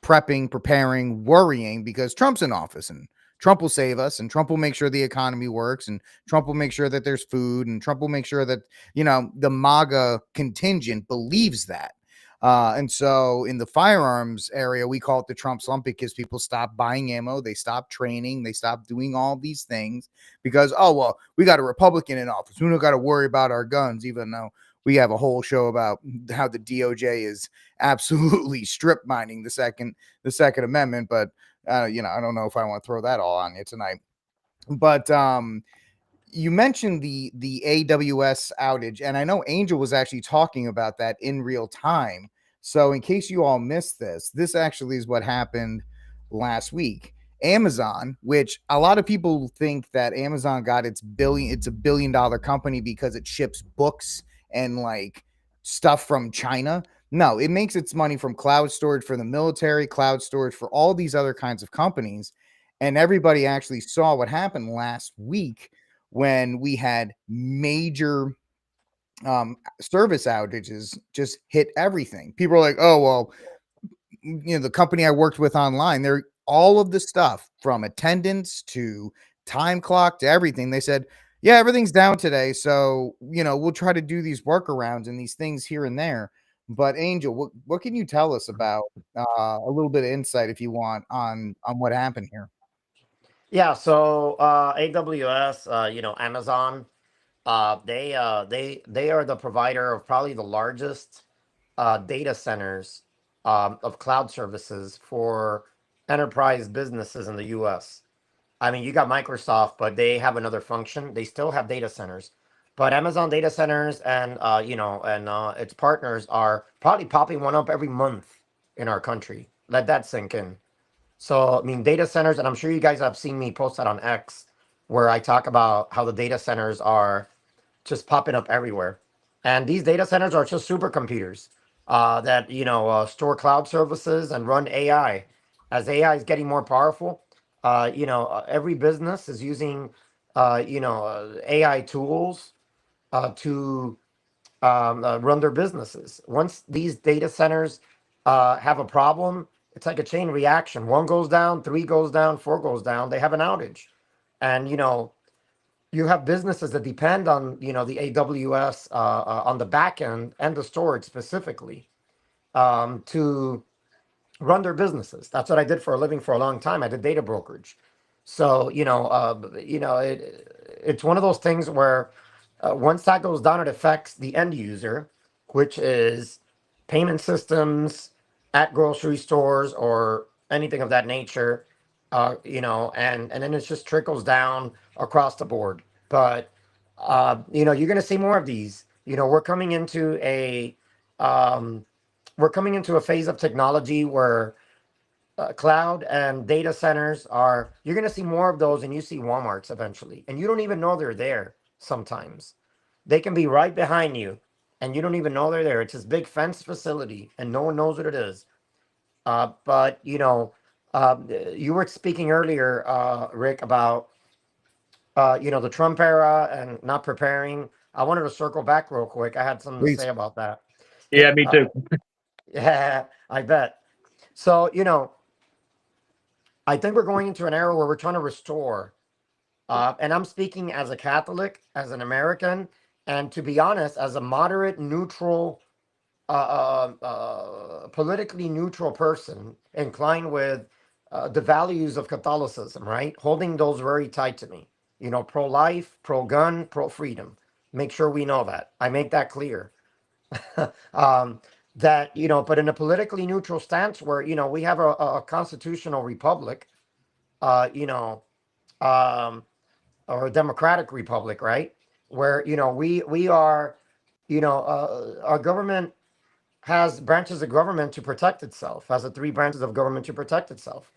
prepping, preparing, worrying because Trump's in office and Trump will save us and Trump will make sure the economy works and Trump will make sure that there's food and Trump will make sure that, the MAGA contingent believes that. And so in the firearms area, we call it the Trump slump because people stop buying ammo, they stop training, they stop doing all these things because, oh, well, we got a Republican in office. We don't got to worry about our guns, even though we have a whole show about how the DOJ is absolutely strip mining the Second Amendment. But, I don't know if I want to throw that all on you tonight. But you mentioned the AWS outage, and I know Angel was actually talking about that in real time. So in case you all missed this actually is what happened last week. Amazon, which a lot of people think that Amazon got it's a billion-dollar company because it ships books and like stuff from China. No, it makes its money from cloud storage for the military, cloud storage for all these other kinds of companies. And everybody actually saw what happened last week when we had major service outages just hit everything. People are like, oh, well, the company I worked with online, they're all of the stuff from attendance to time clock to everything. They said, yeah, everything's down today. So, we'll try to do these workarounds and these things here and there. But Angel, what can you tell us about a little bit of insight, if you want, on what happened here? Yeah, so AWS, Amazon, they are the provider of probably the largest data centers of cloud services for enterprise businesses in the U.S. I mean, you got Microsoft, but they have another function. They still have data centers, but Amazon data centers and its partners are probably popping one up every month in our country. Let that sink in. So, I mean, data centers, and I'm sure you guys have seen me post that on X, where I talk about how the data centers are just popping up everywhere. And these data centers are just supercomputers that, store cloud services and run AI. As AI is getting more powerful, every business is using, AI tools to run their businesses. Once these data centers have a problem, it's like a chain reaction. One goes down, three goes down, four goes down. They have an outage, and you have businesses that depend on the AWS on the back end and the storage specifically to run their businesses. That's what I did for a living for a long time. I did data brokerage. So, it's one of those things where once that goes down, it affects the end user, which is payment systems at grocery stores or anything of that nature, and then it just trickles down across the board. But, you're going to see more of these. Um, we're coming into a phase of technology where cloud and data centers you're going to see more of those, and you see Walmarts eventually, and you don't even know they're there. Sometimes they can be right behind you and you don't even know they're there. It's this big fence facility and no one knows what it is. But you were speaking earlier, Rick, about the Trump era and not preparing. I wanted to circle back real quick. I had something to Please. say about that. Yeah, me too. Yeah, I bet. So, I think we're going into an era where we're trying to restore. And I'm speaking as a Catholic, as an American, and to be honest, as a moderate, neutral, politically neutral person, inclined with the values of Catholicism, right? Holding those very tight to me. Pro life, pro gun, pro freedom. Make sure we know that. I make that clear. um, that, but in a politically neutral stance where, we have a constitutional republic, uh, you know, um, or a democratic republic, right? Where, we are, our government has branches of government to protect itself, has the three branches of government to protect itself.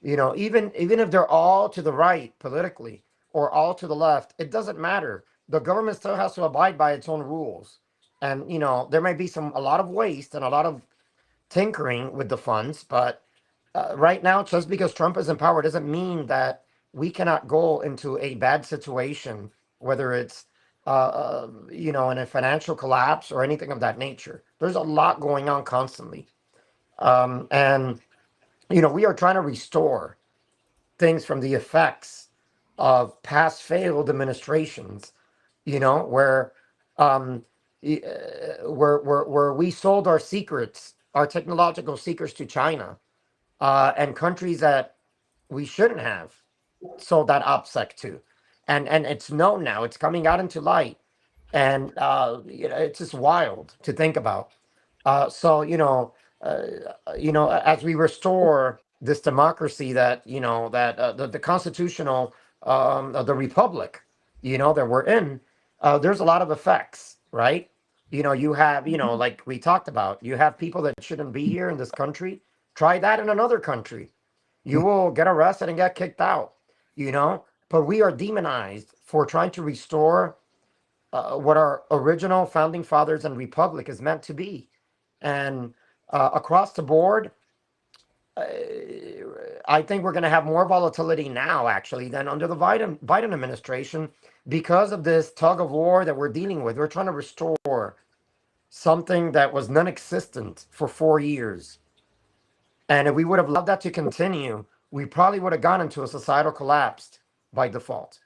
Even if they're all to the right politically or all to the left, it doesn't matter. The government still has to abide by its own rules. And there may be a lot of waste and a lot of tinkering with the funds, but right now, just because Trump is in power doesn't mean that we cannot go into a bad situation, whether it's in a financial collapse or anything of that nature. There's a lot going on constantly, and we are trying to restore things from the effects of past failed administrations. Where um, where we sold our secrets, our technological secrets to China and countries that we shouldn't have sold that OPSEC to. And it's known now, it's coming out into light. And it's just wild to think about. So as we restore this democracy that the constitutional the republic that we're in, there's a lot of effects, right? You have like we talked about, you have people that shouldn't be here in this country. Try that in another country, you will get arrested and get kicked out. But we are demonized for trying to restore what our original founding fathers and republic is meant to be. And across the board, uh, I think we're going to have more volatility now, actually, than under the Biden administration because of this tug of war that we're dealing with. We're trying to restore something that was non-existent for 4 years. And if we would have allowed that to continue, we probably would have gone into a societal collapse by default.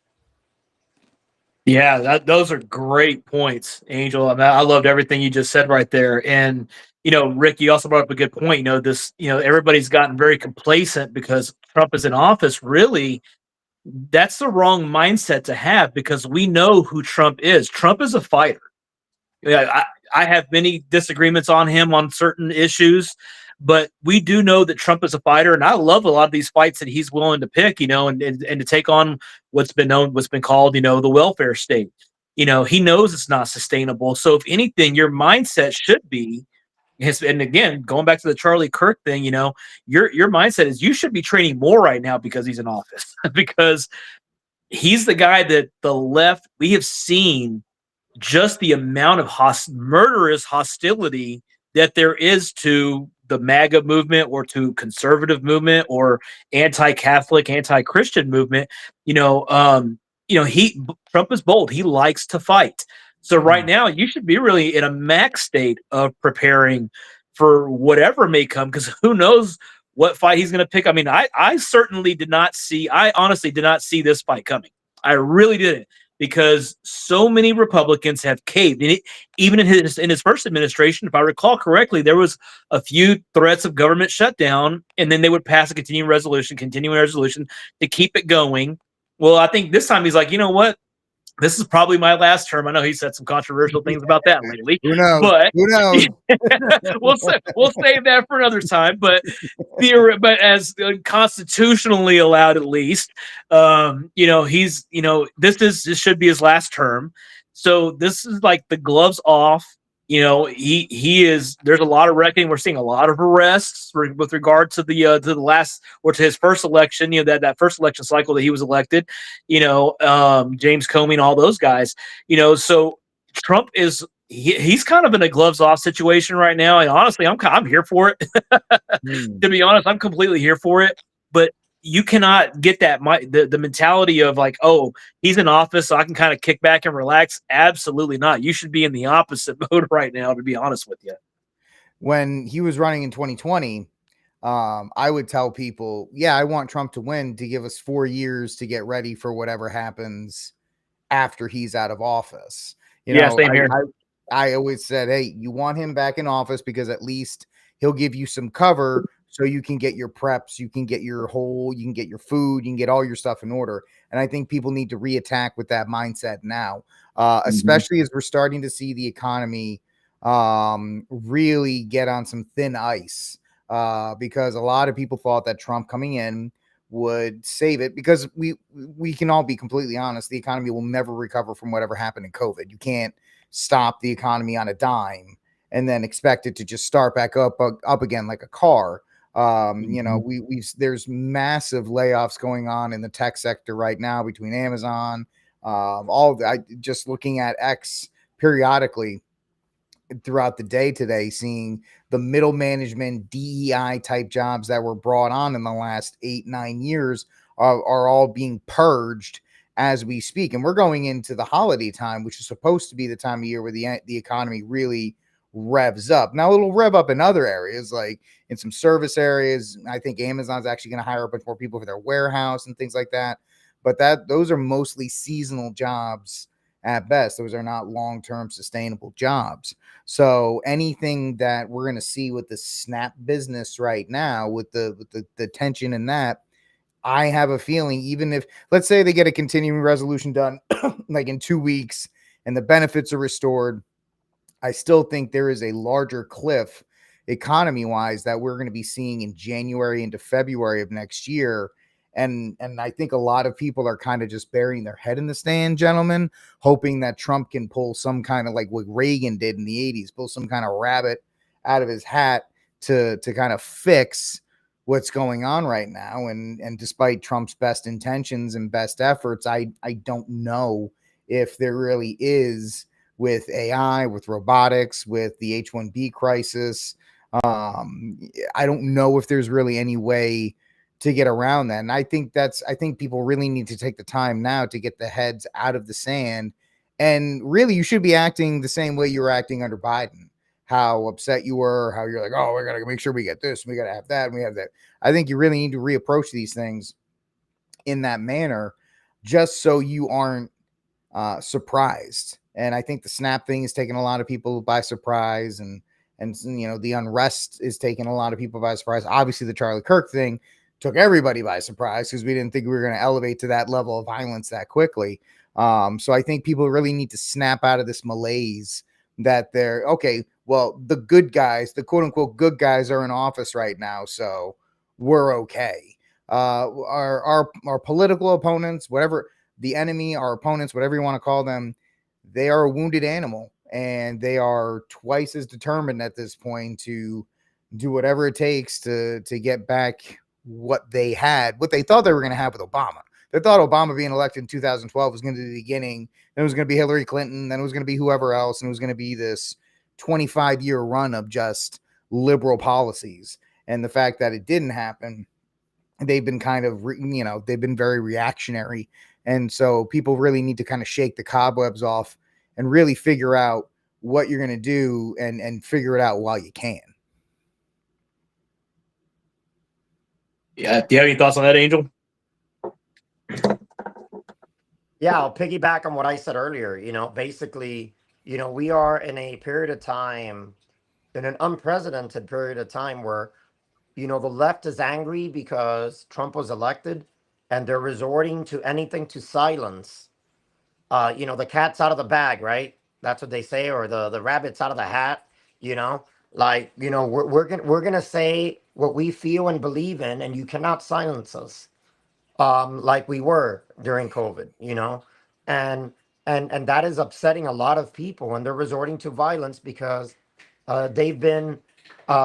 Yeah, those are great points, Angel. I mean, I loved everything you just said right there. And Rick, you also brought up a good point. Everybody's gotten very complacent because Trump is in office. Really, that's the wrong mindset to have because we know who Trump is. Trump is a fighter. Yeah, I have many disagreements on him on certain issues, but we do know that Trump is a fighter, and I love a lot of these fights that he's willing to pick, and to take on what's been called, the welfare state. He knows it's not sustainable. So if anything, your mindset should be, and again, going back to the Charlie Kirk thing, your mindset is you should be training more right now because he's in office, because he's the guy that the left, we have seen just the amount of murderous hostility that there is to the MAGA movement or to conservative movement or anti-Catholic, anti-Christian movement. Trump is bold. He likes to fight. So right now, you should be really in a max state of preparing for whatever may come, because who knows what fight he's going to pick. I mean, I honestly did not see this fight coming. I really didn't, because so many Republicans have caved. And even in his first administration, if I recall correctly, there was a few threats of government shutdown, and then they would pass a continuing resolution to keep it going. Well, I think this time he's like, you know what? This is probably my last term. I know he said some controversial things about that lately. Who knows? But Who knows? we'll save that for another time. But as constitutionally allowed, at least, he's this should be his last term. So this is like the gloves off. He is. There's a lot of reckoning. We're seeing a lot of arrests with regard to the last, or to his first election. That first election cycle that he was elected. James Comey, all those guys. So Trump is. He's kind of in a gloves off situation right now, and honestly, I'm here for it. To be honest, I'm completely here for it. But you cannot get the mentality of like, oh, he's in office, so I can kind of kick back and relax. Absolutely not. You should be in the opposite mode right now, to be honest with you. When he was running in 2020, I would tell people, yeah, I want Trump to win to give us 4 years to get ready for whatever happens after he's out of office. Same here. I always said, hey, you want him back in office because at least he'll give you some cover so you can get your preps, you can get your food, you can get all your stuff in order. And I think people need to reattack with that mindset now, especially as we're starting to see the economy really get on some thin ice, because a lot of people thought that Trump coming in would save it, because we can all be completely honest, the economy will never recover from whatever happened in COVID. You can't stop the economy on a dime and then expect it to just start back up again like a car. You know, we've there's massive layoffs going on in the tech sector right now between Amazon, just looking at X periodically throughout the day today, seeing the middle management DEI type jobs that were brought on in the last 8-9 years are all being purged as we speak. And we're going into the holiday time, which is supposed to be the time of year where the economy really revs up. Now it'll rev up in other areas, like in some service areas. I think Amazon's actually going to hire a bunch more people for their warehouse and things like that. But those are mostly seasonal jobs at best. Those are not long-term sustainable jobs. So anything that we're going to see with the SNAP business right now, with the tension in that, I have a feeling, even if, let's say, they get a continuing resolution done like in 2 weeks and the benefits are restored, I still think there is a larger cliff economy wise that we're going to be seeing in January into February of next year. And I think a lot of people are kind of just burying their head in the sand, gentlemen, hoping that Trump can pull some kind of, like what Reagan did in the 80s, pull some kind of rabbit out of his hat to kind of fix what's going on right now. And despite Trump's best intentions and best efforts, I don't know if there really is, with AI, with robotics, with the H-1B crisis. I don't know if there's really any way to get around that. And I think people really need to take the time now to get the heads out of the sand. And really, you should be acting the same way you were acting under Biden. How upset you were, how you're like, oh, we're going to make sure we get this, we got to have that, and we have that. I think you really need to reapproach these things in that manner, just so you aren't surprised. And I think the SNAP thing is taking a lot of people by surprise, and you know, the unrest is taking a lot of people by surprise. Obviously, the Charlie Kirk thing took everybody by surprise because we didn't think we were going to elevate to that level of violence that quickly. So I think people really need to snap out of this malaise that they're okay. Well, the good guys, the quote unquote good guys, are in office right now, so we're okay. Our political opponents, whatever the enemy, our opponents, whatever you want to call them, they are a wounded animal, and they are twice as determined at this point to do whatever it takes to get back what they had, what they thought they were going to have with Obama. They thought Obama being elected in 2012 was going to be the beginning. Then it was going to be Hillary Clinton. Then it was going to be whoever else. And it was going to be this 25-year run of just liberal policies. And the fact that it didn't happen, they've been kind of, they've been very reactionary. And so people really need to kind of shake the cobwebs off and really figure out what you're going to do, and figure it out while you can. Yeah. Do you have any thoughts on that, Angel? Yeah, I'll piggyback on what I said earlier. Basically, we are in a period of time, in an unprecedented period of time where, the left is angry because Trump was elected, and they're resorting to anything to silence, the cat's out of the bag, right? That's what they say, or the rabbit's out of the hat, we're gonna say what we feel and believe in, and you cannot silence us, like we were during COVID, and that is upsetting a lot of people, and they're resorting to violence because they've been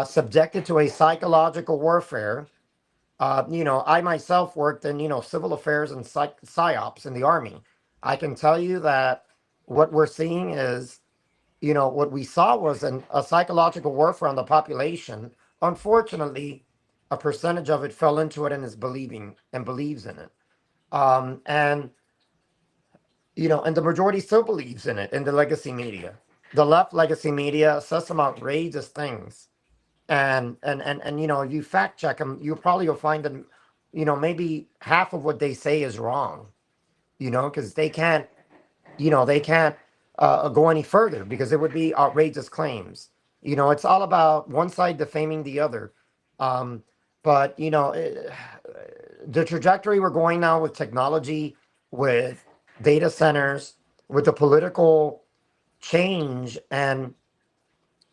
subjected to a psychological warfare. I myself worked in civil affairs and psyops in the army. I can tell you that what we're seeing is, what we saw was a psychological warfare on the population. Unfortunately, a percentage of it fell into it and is believing and believes in it. And the majority still believes in it in the legacy media. The left legacy media says some outrageous things. And if you fact check them, you'll find them, maybe half of what they say is wrong, because they can't go any further, because it would be outrageous claims. It's all about one side defaming the other. But the trajectory we're going now with technology, with data centers, with the political change, and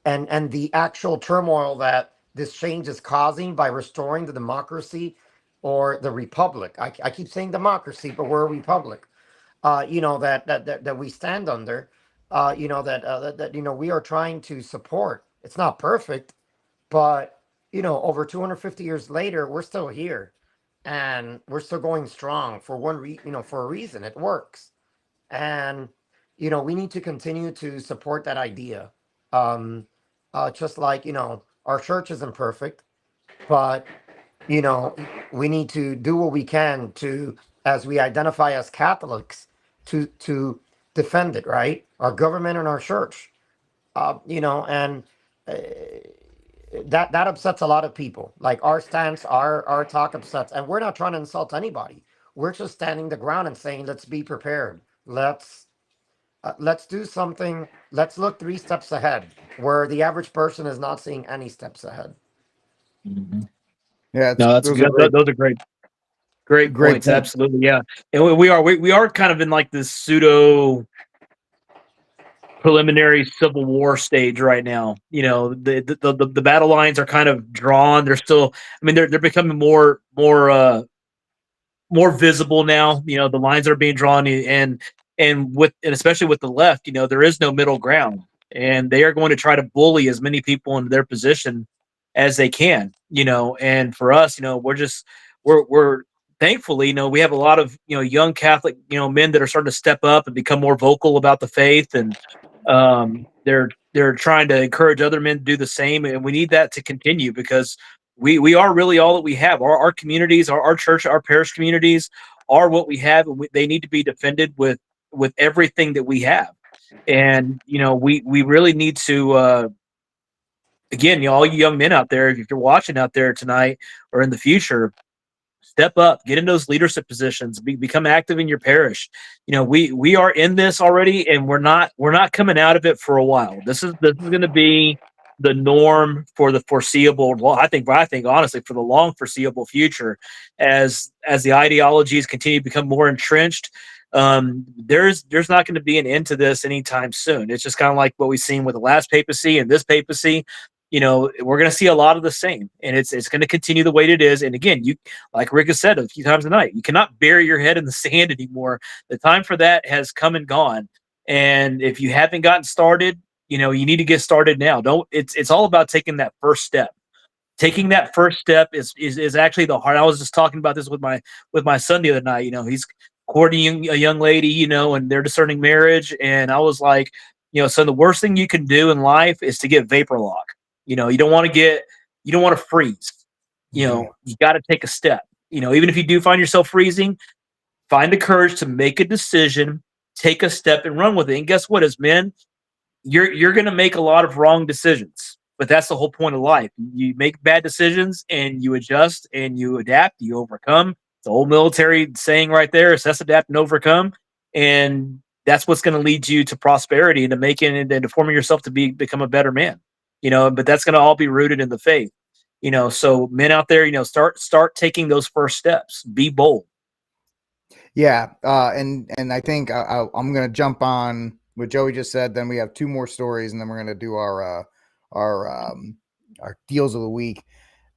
and the actual turmoil that this change is causing by restoring the democracy or the republic. I keep saying democracy, but we're a republic. That we stand under. We are trying to support. It's not perfect, but over 250 years later, we're still here, and we're still going strong for for a reason. It works, and we need to continue to support that idea. Um, just like our church isn't perfect, but you know, we need to do what we can to, as we identify as Catholics, to defend it, right? Our government and our church, and uh, that upsets a lot of people. Like our stance, our talk upsets, and we're not trying to insult anybody. We're just standing the ground and saying, let's be prepared. Let's do something. Let's look 3 steps ahead, where the average person is not seeing any steps ahead. Mhm. Yeah, No, that's those good. are great, Those are great great points. points. Absolutely, yeah. And we are kind of in like this pseudo preliminary civil war stage right now. The battle lines are kind of drawn. They're still, I mean, they're becoming more visible now. The lines are being drawn, and especially with the left, there is no middle ground, and they are going to try to bully as many people into their position as they can. And for us, we're thankfully, we have a lot of young Catholic men that are starting to step up and become more vocal about the faith, and they're trying to encourage other men to do the same, and we need that to continue because we are really all that we have. Our communities, our church, our parish communities are what we have, and they need to be defended with everything that we have. And we really need to again, all you young men out there, if you're watching out there tonight or in the future, step up, get in those leadership positions, become active in your parish. We are in this already, and we're not coming out of it for a while. This is going to be the norm for the foreseeable. Well, I think honestly for the long foreseeable future, as the ideologies continue to become more entrenched. There's not going to be an end to this anytime soon. It's just kind of like what we've seen with the last papacy and this papacy. We're going to see a lot of the same, and it's going to continue the way it is. And again, like Rick has said a few times tonight, you cannot bury your head in the sand anymore. The time for that has come and gone. And if you haven't gotten started, you need to get started now. Don't it's all about taking that first step. Taking that first step is actually the hard. I was just talking about this with my son the other night. He's courting a young lady, and they're discerning marriage. And I was like, son, the worst thing you can do in life is to get vapor lock. You don't want to freeze. Yeah. You got to take a step. Even if you do find yourself freezing, find the courage to make a decision, take a step, and run with it. And guess what? As men, you're going to make a lot of wrong decisions, but that's the whole point of life. You make bad decisions, and you adjust, and you adapt, you overcome. The old military saying right there: assess, adapt, and overcome. And that's what's going to lead you to prosperity and to making and to forming yourself to become a better man. But that's going to all be rooted in the faith. So men out there, start taking those first steps. Be bold. Yeah, and I think I'm gonna jump on what Joey just said. Then we have 2 more stories, and then we're gonna do our deals of the week.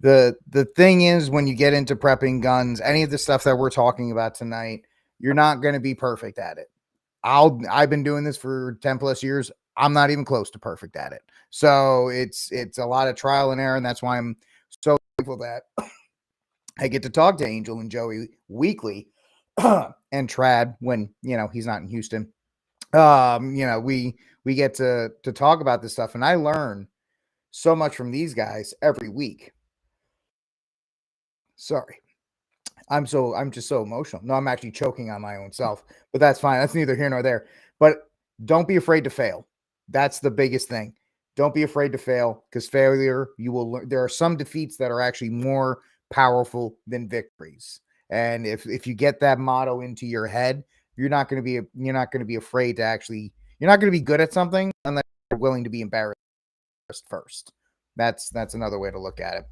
The thing is, when you get into prepping guns, any of the stuff that we're talking about tonight, you're not gonna be perfect at it. I've been doing this for 10 plus years. I'm not even close to perfect at it. So it's a lot of trial and error, and that's why I'm so thankful that I get to talk to Angel and Joey weekly. And Trad when he's not in Houston. We get to talk about this stuff, and I learn so much from these guys every week. Sorry. I'm just so emotional. No, I'm actually choking on my own self, but that's fine. That's neither here nor there. But don't be afraid to fail. That's the biggest thing. Don't be afraid to fail, because failure, you will learn. There are some defeats that are actually more powerful than victories. And if you get that motto into your head, you're not going to be afraid to actually, you're not going to be good at something unless you're willing to be embarrassed first. That's another way to look at it.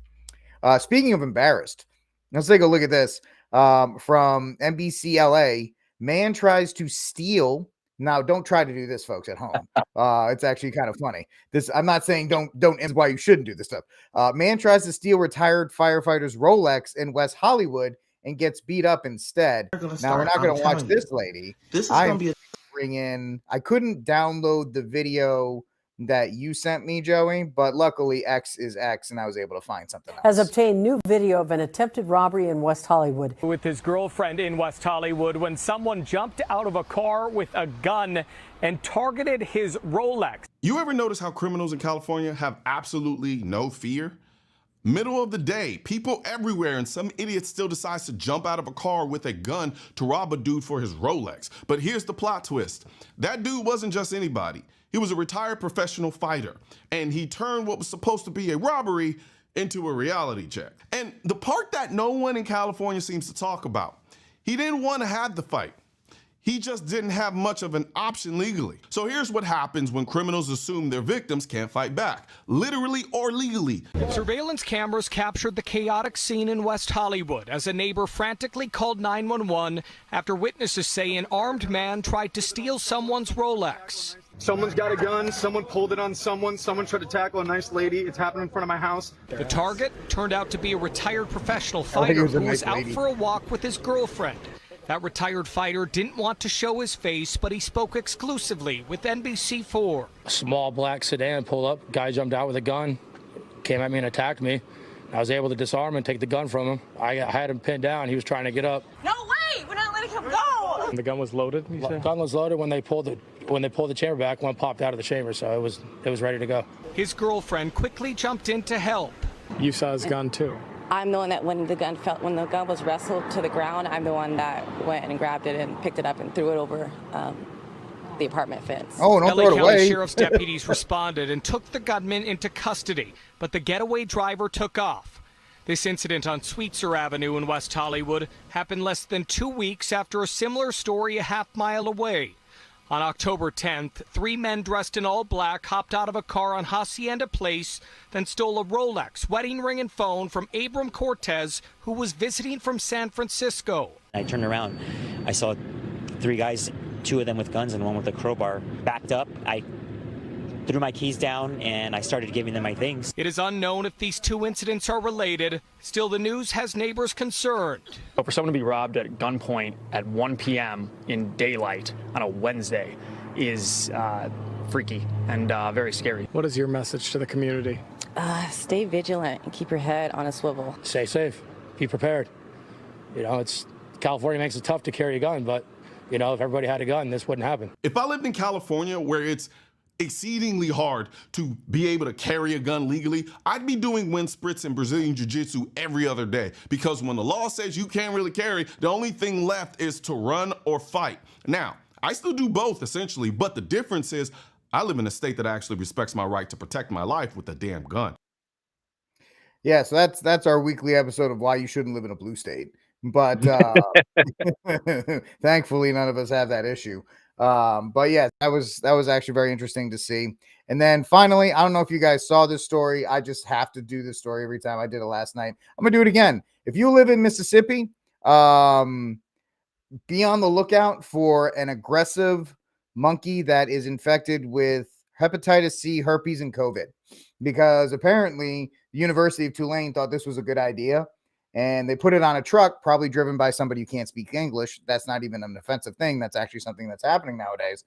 Speaking of embarrassed, let's take a look at this. From NBC LA, man tries to steal Now, don't try to do this, folks, at home. It's actually kind of funny. This, I'm not saying don't. Is why you shouldn't do this stuff. Man tries to steal retired firefighter's Rolex in West Hollywood and gets beat up instead. Now we're not going to watch this lady. This is going to be bring in. I couldn't download the video that you sent me, Joey, but luckily X is X, and I was able to find something else. Has obtained new video of an attempted robbery in West Hollywood. With his girlfriend in West Hollywood when someone jumped out of a car with a gun and targeted his Rolex. You ever notice how criminals in California have absolutely no fear? Middle of the day, people everywhere, and some idiot still decides to jump out of a car with a gun to rob a dude for his Rolex. But here's the plot twist. That dude wasn't just anybody. He was a retired professional fighter, and he turned what was supposed to be a robbery into a reality check. And the part that no one in California seems to talk about, he didn't want to have the fight. He just didn't have much of an option legally. So here's what happens when criminals assume their victims can't fight back, literally or legally. Surveillance cameras captured the chaotic scene in West Hollywood as a neighbor frantically called 911 after witnesses say an armed man tried to steal someone's Rolex. Someone's got a gun, someone pulled it on someone tried to tackle a nice lady. It's happened in front of my house. The target turned out to be a retired professional fighter who was out for a walk with his girlfriend. That retired fighter didn't want to show his face, but he spoke exclusively with NBC4. A small black sedan pulled up, guy jumped out with a gun, came at me and attacked me. I was able to disarm and take the gun from him. I had him pinned down, he was trying to get up. No way, we're not letting him go! And the gun was loaded, you said? The gun was loaded when they pulled the chamber back, one popped out of the chamber, so it was ready to go. His girlfriend quickly jumped in to help. You saw his gun too. I'm the one that when the gun was wrestled to the ground, I'm the one that went and grabbed it and picked it up and threw it over the apartment fence. Oh, don't LA throw it County away. Sheriff's deputies responded and took the gunman into custody, but the getaway driver took off. This incident on Sweetser Avenue in West Hollywood happened less than 2 weeks after a similar story a half-mile away. On October 10th, 3 men dressed in all black hopped out of a car on Hacienda Place, then stole a Rolex, wedding ring, and phone from Abram Cortez, who was visiting from San Francisco. I turned around. I saw 3 guys, 2 of them with guns and 1 with a crowbar, backed up. I threw my keys down and I started giving them my things. It is unknown if these 2 incidents are related. Still, the news has neighbors concerned. But for someone to be robbed at gunpoint at 1 p.m. in daylight on a Wednesday is freaky and very scary. What is your message to the community? Stay vigilant and keep your head on a swivel. Stay safe, be prepared. California makes it tough to carry a gun, but if everybody had a gun, this wouldn't happen. If I lived in California where it's exceedingly hard to be able to carry a gun legally, I'd be doing wind sprints and Brazilian jiu-jitsu every other day, because when the law says you can't really carry, the only thing left is to run or fight. Now, I still do both essentially, but the difference is I live in a state that actually respects my right to protect my life with a damn gun. Yeah, so that's our weekly episode of why you shouldn't live in a blue state. But thankfully, none of us have that issue. But yeah, that was actually very interesting to see. And then finally, I don't know if you guys saw this story. I just have to do this story every time. I did it last night. I'm gonna do it again. If you live in Mississippi, be on the lookout for an aggressive monkey that is infected with hepatitis C, herpes, and COVID, because apparently the University of Tulane thought this was a good idea. And they put it on a truck, probably driven by somebody who can't speak English. That's not even an offensive thing. That's actually something that's happening nowadays.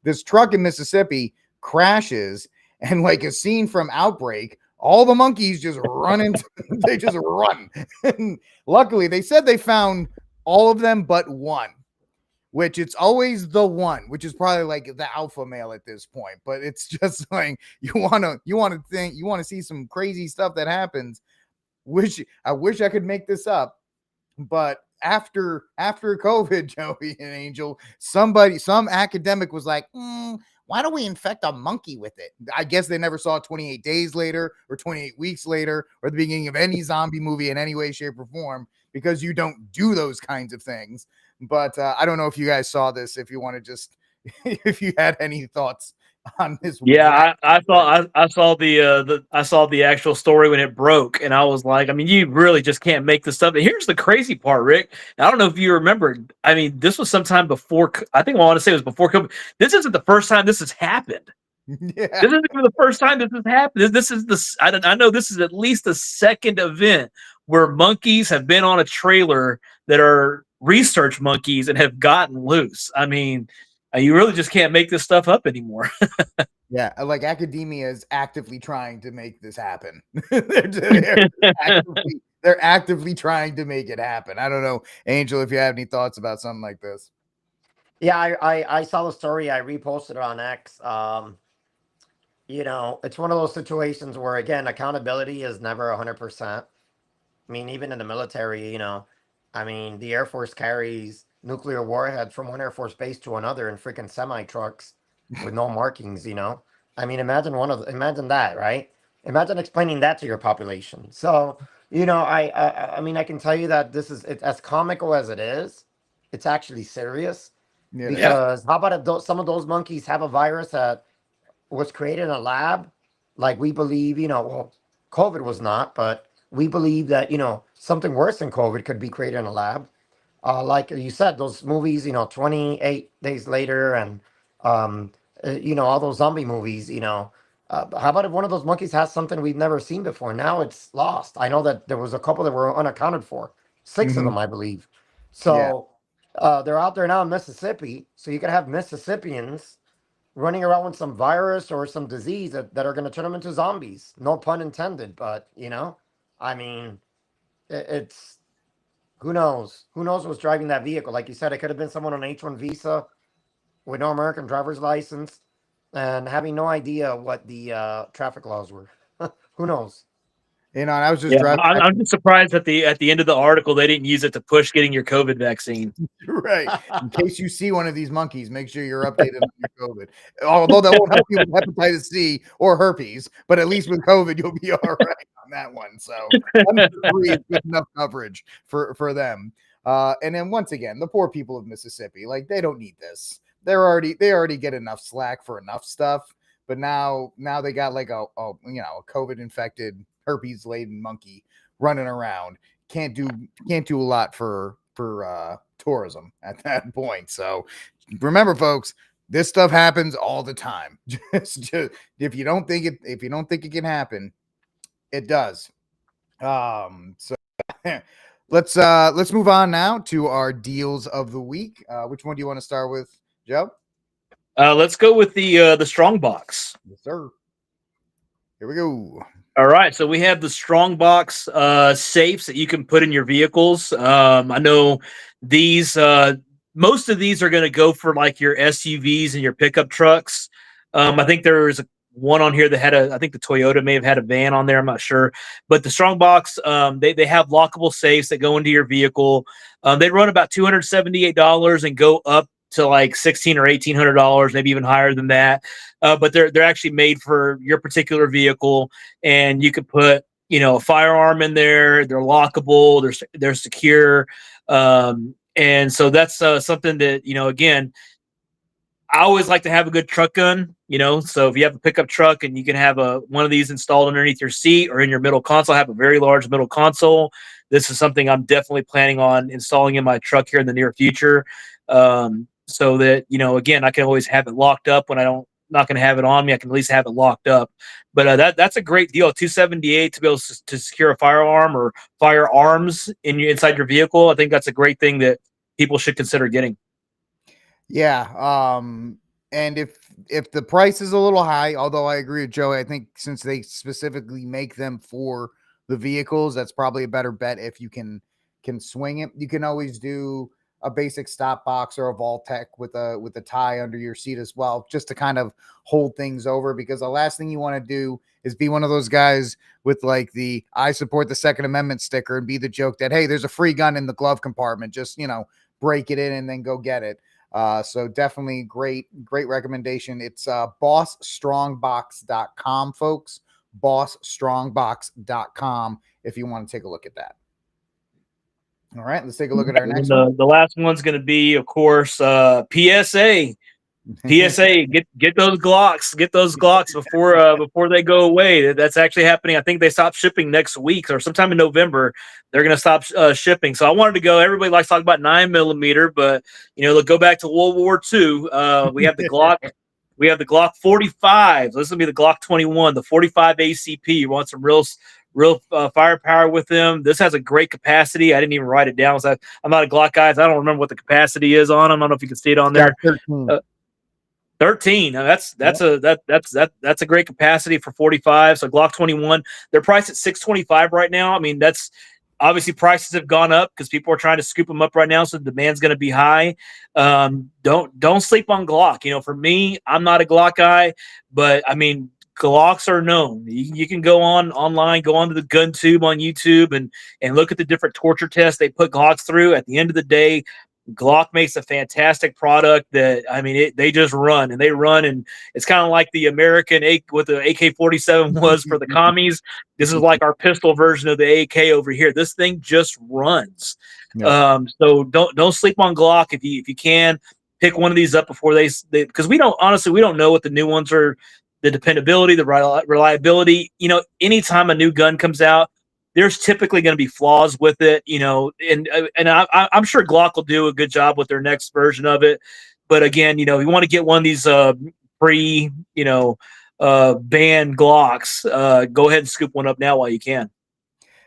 This truck in Mississippi crashes, and like a scene from Outbreak, all the monkeys just run into, they just run. And luckily, they said they found all of them but one, which it's always the one, which is probably like the alpha male at this point. But it's just like you want to see some crazy stuff that happens. I wish I could make this up, but after COVID, Joey and Angel, some academic was like, why don't we infect a monkey with it? I guess they never saw 28 days later or 28 weeks later or the beginning of any zombie movie in any way, shape, or form, because you don't do those kinds of things. But I don't know if you guys saw this, if you want to just if you had any thoughts on this. Yeah, I saw the actual story when it broke, and I was like, I mean, you really just can't make this stuff. And here's the crazy part, Rick. I don't know if you remember. I mean, this was sometime before. I think I want to say it was before COVID. This isn't the first time this has happened. Yeah. This isn't even the first time this has happened. This is the. I know this is at least the second event where monkeys have been on a trailer that are research monkeys and have gotten loose. I mean, you really just can't make this stuff up anymore. Yeah, like academia is actively trying to make this happen. They're actively trying to make it happen. I don't know, Angel, if you have any thoughts about something like this. Yeah, I saw the story. I reposted it on X. You know, it's one of those situations where, again, accountability is never 100%. I mean, even in the military, you know, I mean, the Air Force carries nuclear warheads from one Air Force base to another in freaking semi trucks with no markings, you know. I mean, imagine that, right? Imagine explaining that to your population. So, you know, I mean, I can tell you that it's as comical as it is. It's actually serious Yeah. because how about if some of those monkeys have a virus that was created in a lab? Like we believe, you know, well, COVID was not, but we believe that, you know, something worse than COVID could be created in a lab. Like you said, those movies, you know, 28 Days Later and, you know, all those zombie movies, you know. How about if one of those monkeys has something we've never seen before? Now it's lost. I know that there was a couple that were unaccounted for, 6 of them, I believe. So they're out there now in Mississippi. So you can have Mississippians running around with some virus or some disease that are going to turn them into zombies. No pun intended, but, you know, I mean, it's who knows? Who knows what's driving that vehicle? Like you said, it could have been someone on an H-1 visa with no American driver's license and having no idea what the traffic laws were. Who knows? You know, and I was just driving. I'm just surprised at the end of the article they didn't use it to push getting your COVID vaccine. Right. In case you see one of these monkeys, make sure you're updated on your COVID. Although that won't help you with hepatitis C or herpes, but at least with COVID, you'll be all right on that one. So under 3 is good enough coverage for them. And then once again, the poor people of Mississippi, like they don't need this. They already get enough slack for enough stuff, but now they got like a COVID infected, herpes laden monkey running around. Can't do a lot for tourism at that point. So remember, folks, this stuff happens all the time. Just if you don't think it can happen, it does. So let's move on now to our deals of the week. Which one do you want to start with, Joe? Let's go with the strong box. Yes, sir. Here we go. All right, so we have the strong box safes that you can put in your vehicles. I know these most of these are going to go for like your SUVs and your pickup trucks. I think there's one on here that had I think the Toyota may have had a van on there. I'm not sure, but the strong box they have lockable safes that go into your vehicle. They run about $278 and go up to like $1,600 or $1,800, maybe even higher than that. But they're actually made for your particular vehicle, and you could put a firearm in there. They're lockable. They're secure, and so that's something that again. I always like to have a good truck gun, so if you have a pickup truck and you can have one of these installed underneath your seat or in your middle console, have a very large middle console. This is something I'm definitely planning on installing in my truck here in the near future. So that, again, I can always have it locked up when not going to have it on me. I can at least have it locked up. But that's a great deal. $278 to be able to secure a firearm or firearms inside your vehicle. I think that's a great thing that people should consider getting. Yeah. And if the price is a little high, although I agree with Joey, I think since they specifically make them for the vehicles, that's probably a better bet. If you can swing it, you can always do a basic stop box or a Vaultec with a tie under your seat as well, just to kind of hold things over, because the last thing you want to do is be one of those guys with like the I support the Second Amendment sticker and be the joke that, hey, there's a free gun in the glove compartment. Just, break it in and then go get it. So definitely great recommendation. It's bossstrongbox.com, folks. bossstrongbox.com if you want to take a look at that. All right, let's take a look at our next one. The last one's going to be, of course, PSA. PSA, get those Glocks before they go away. That's actually happening. I think they stop shipping next week or sometime in November. They're going to stop shipping. So I wanted to go. Everybody likes to talk about 9mm, but let's go back to World War II. We have the Glock. We have the Glock 45. This will be the Glock 21, the 45 ACP. You want some real firepower with them. This has a great capacity. I didn't even write it down. So I'm not a Glock guy. So I don't remember what the capacity is on them. I don't know if you can see it on there. 13. Now that's a great capacity for 45. So Glock 21, they're priced at $625 right now. I mean, that's obviously prices have gone up because people are trying to scoop them up right now. So the demand's going to be high. Don't sleep on Glock. For me, I'm not a Glock guy, but I mean, Glocks are known. You can go online, go onto the gun tube on YouTube and look at the different torture tests they put Glocks through. At the end of the day, Glock makes a fantastic product that, I mean, they just run and it's kind of like the American what the AK-47 was for the commies. This is like our pistol version of the AK over here. This thing just runs. So don't sleep on Glock. If you can pick one of these up before they because we don't know what the new ones are, the dependability, the reliability. Anytime a new gun comes out, there's typically going to be flaws with it, and I'm sure Glock will do a good job with their next version of it. But again, you want to get one of these banned Glocks, go ahead and scoop one up now while you can.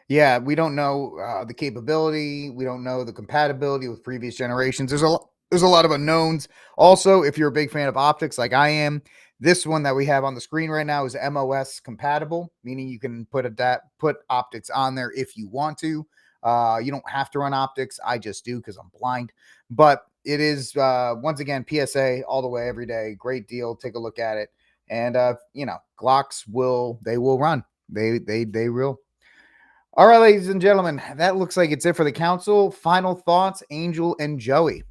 Yeah, we don't know the capability. We don't know the compatibility with previous generations. There's a lot of unknowns. Also, if you're a big fan of optics like I am, this one that we have on the screen right now is MOS compatible, meaning you can put optics on there if you want to. You don't have to run optics. I just do because I'm blind. But it is, once again, PSA all the way every day. Great deal. Take a look at it. And, Glocks will run. They will. All right, ladies and gentlemen, that looks like it's it for the council. Final thoughts, Angel and Joey.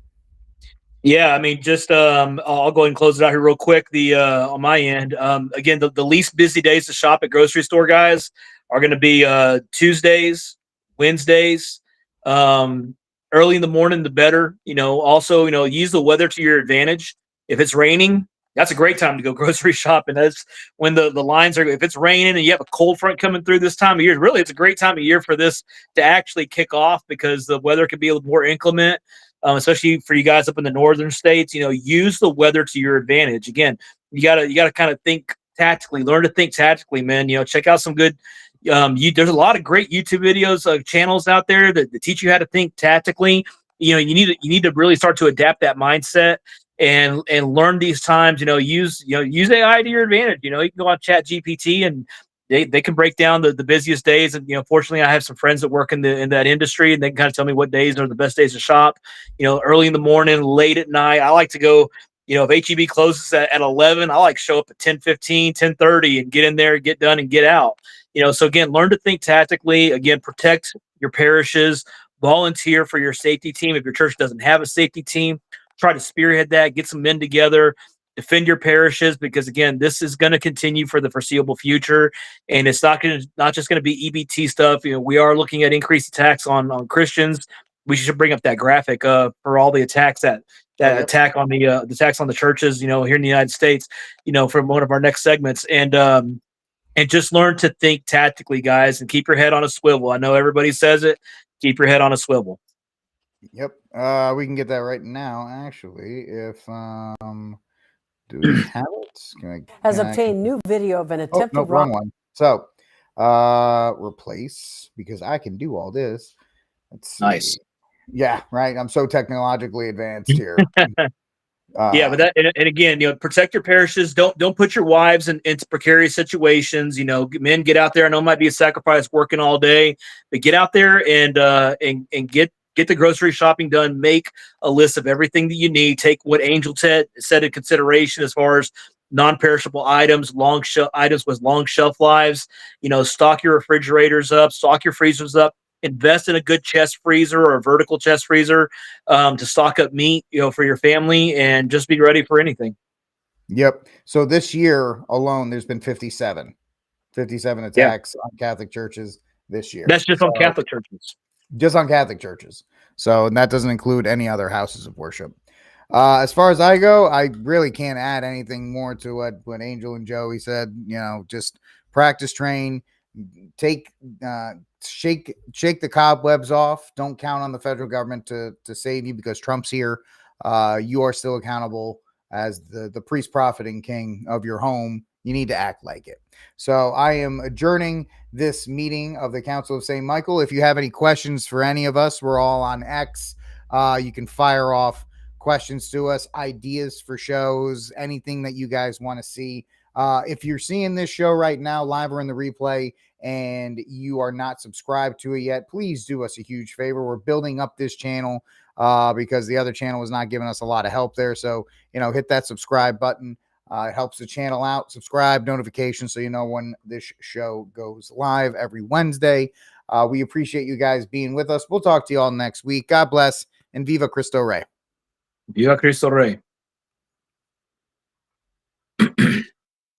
Yeah, I mean, just I'll go ahead and close it out here real quick. On my end, again, the least busy days to shop at grocery store, guys, are going to be Tuesdays, Wednesdays, early in the morning, the better. Also, use the weather to your advantage. If it's raining, that's a great time to go grocery shopping. That's when the lines are. If it's raining and you have a cold front coming through this time of year, really, it's a great time of year for this to actually kick off because the weather can be a little more inclement. Especially for you guys up in the northern states, use the weather to your advantage. Again, you gotta kind of think tactically, learn to think tactically, man. Check out some good. There's a lot of great YouTube videos, channels out there that teach you how to think tactically. You need to really start to adapt that mindset and learn these times. Use AI to your advantage. You can go on Chat GPT and they can break down the busiest days. And, fortunately I have some friends that work in that industry and they can kind of tell me what days are the best days to shop, early in the morning, late at night. I like to go, if HEB closes at 11, I like to show up at 10:15, 10:30 and get in there, get done and get out. So again, learn to think tactically. Again, protect your parishes, volunteer for your safety team. If your church doesn't have a safety team, try to spearhead that, get some men together, defend your parishes, because again, this is going to continue for the foreseeable future, and it's not just going to be EBT stuff. We are looking at increased attacks on Christians. We should bring up that graphic for all the attacks attack on the attacks on the churches. Here in the United States. From one of our next segments, and just learn to think tactically, guys, and keep your head on a swivel. I know everybody says it. Keep your head on a swivel. Yep. We can get that right now. Actually, if do we have it? Has obtained new video of an attempted wrong one. So, replace, because I can do all this. Let's see. Nice. Yeah, right. I'm so technologically advanced here. Yeah, but and again, protect your parishes. Don't put your wives into precarious situations. Men, get out there. I know it might be a sacrifice working all day, but get out there and get the grocery shopping done. Make a list of everything that you need. Take what Angel said in consideration as far as non-perishable items, items with long shelf lives. Stock your refrigerators up, stock your freezers up. Invest in a good chest freezer or a vertical chest freezer to stock up meat, for your family, and just be ready for anything. Yep. So this year alone, there's been 57 attacks on Catholic churches this year. That's just on Catholic churches. Just on Catholic churches. So, and that doesn't include any other houses of worship. As far as I go, I really can't add anything more to what Angel and Joey said. Just practice, train, take shake the cobwebs off. Don't count on the federal government to save you because Trump's here. You are still accountable as the priest, prophet, and king of your home. You need to act like it. So I am adjourning this meeting of the Council of St. Michael. If you have any questions for any of us, we're all on X. You can fire off questions to us, ideas for shows, anything that you guys want to see. If you're seeing this show right now, live or in the replay, and you are not subscribed to it yet, please do us a huge favor. We're building up this channel because the other channel was not giving us a lot of help there. So, hit that subscribe button. It helps the channel out. Subscribe, notifications, so you know when this show goes live every Wednesday. We appreciate you guys being with us. We'll talk to you all next week. God bless, and Viva Cristo Rey. Viva Cristo Rey.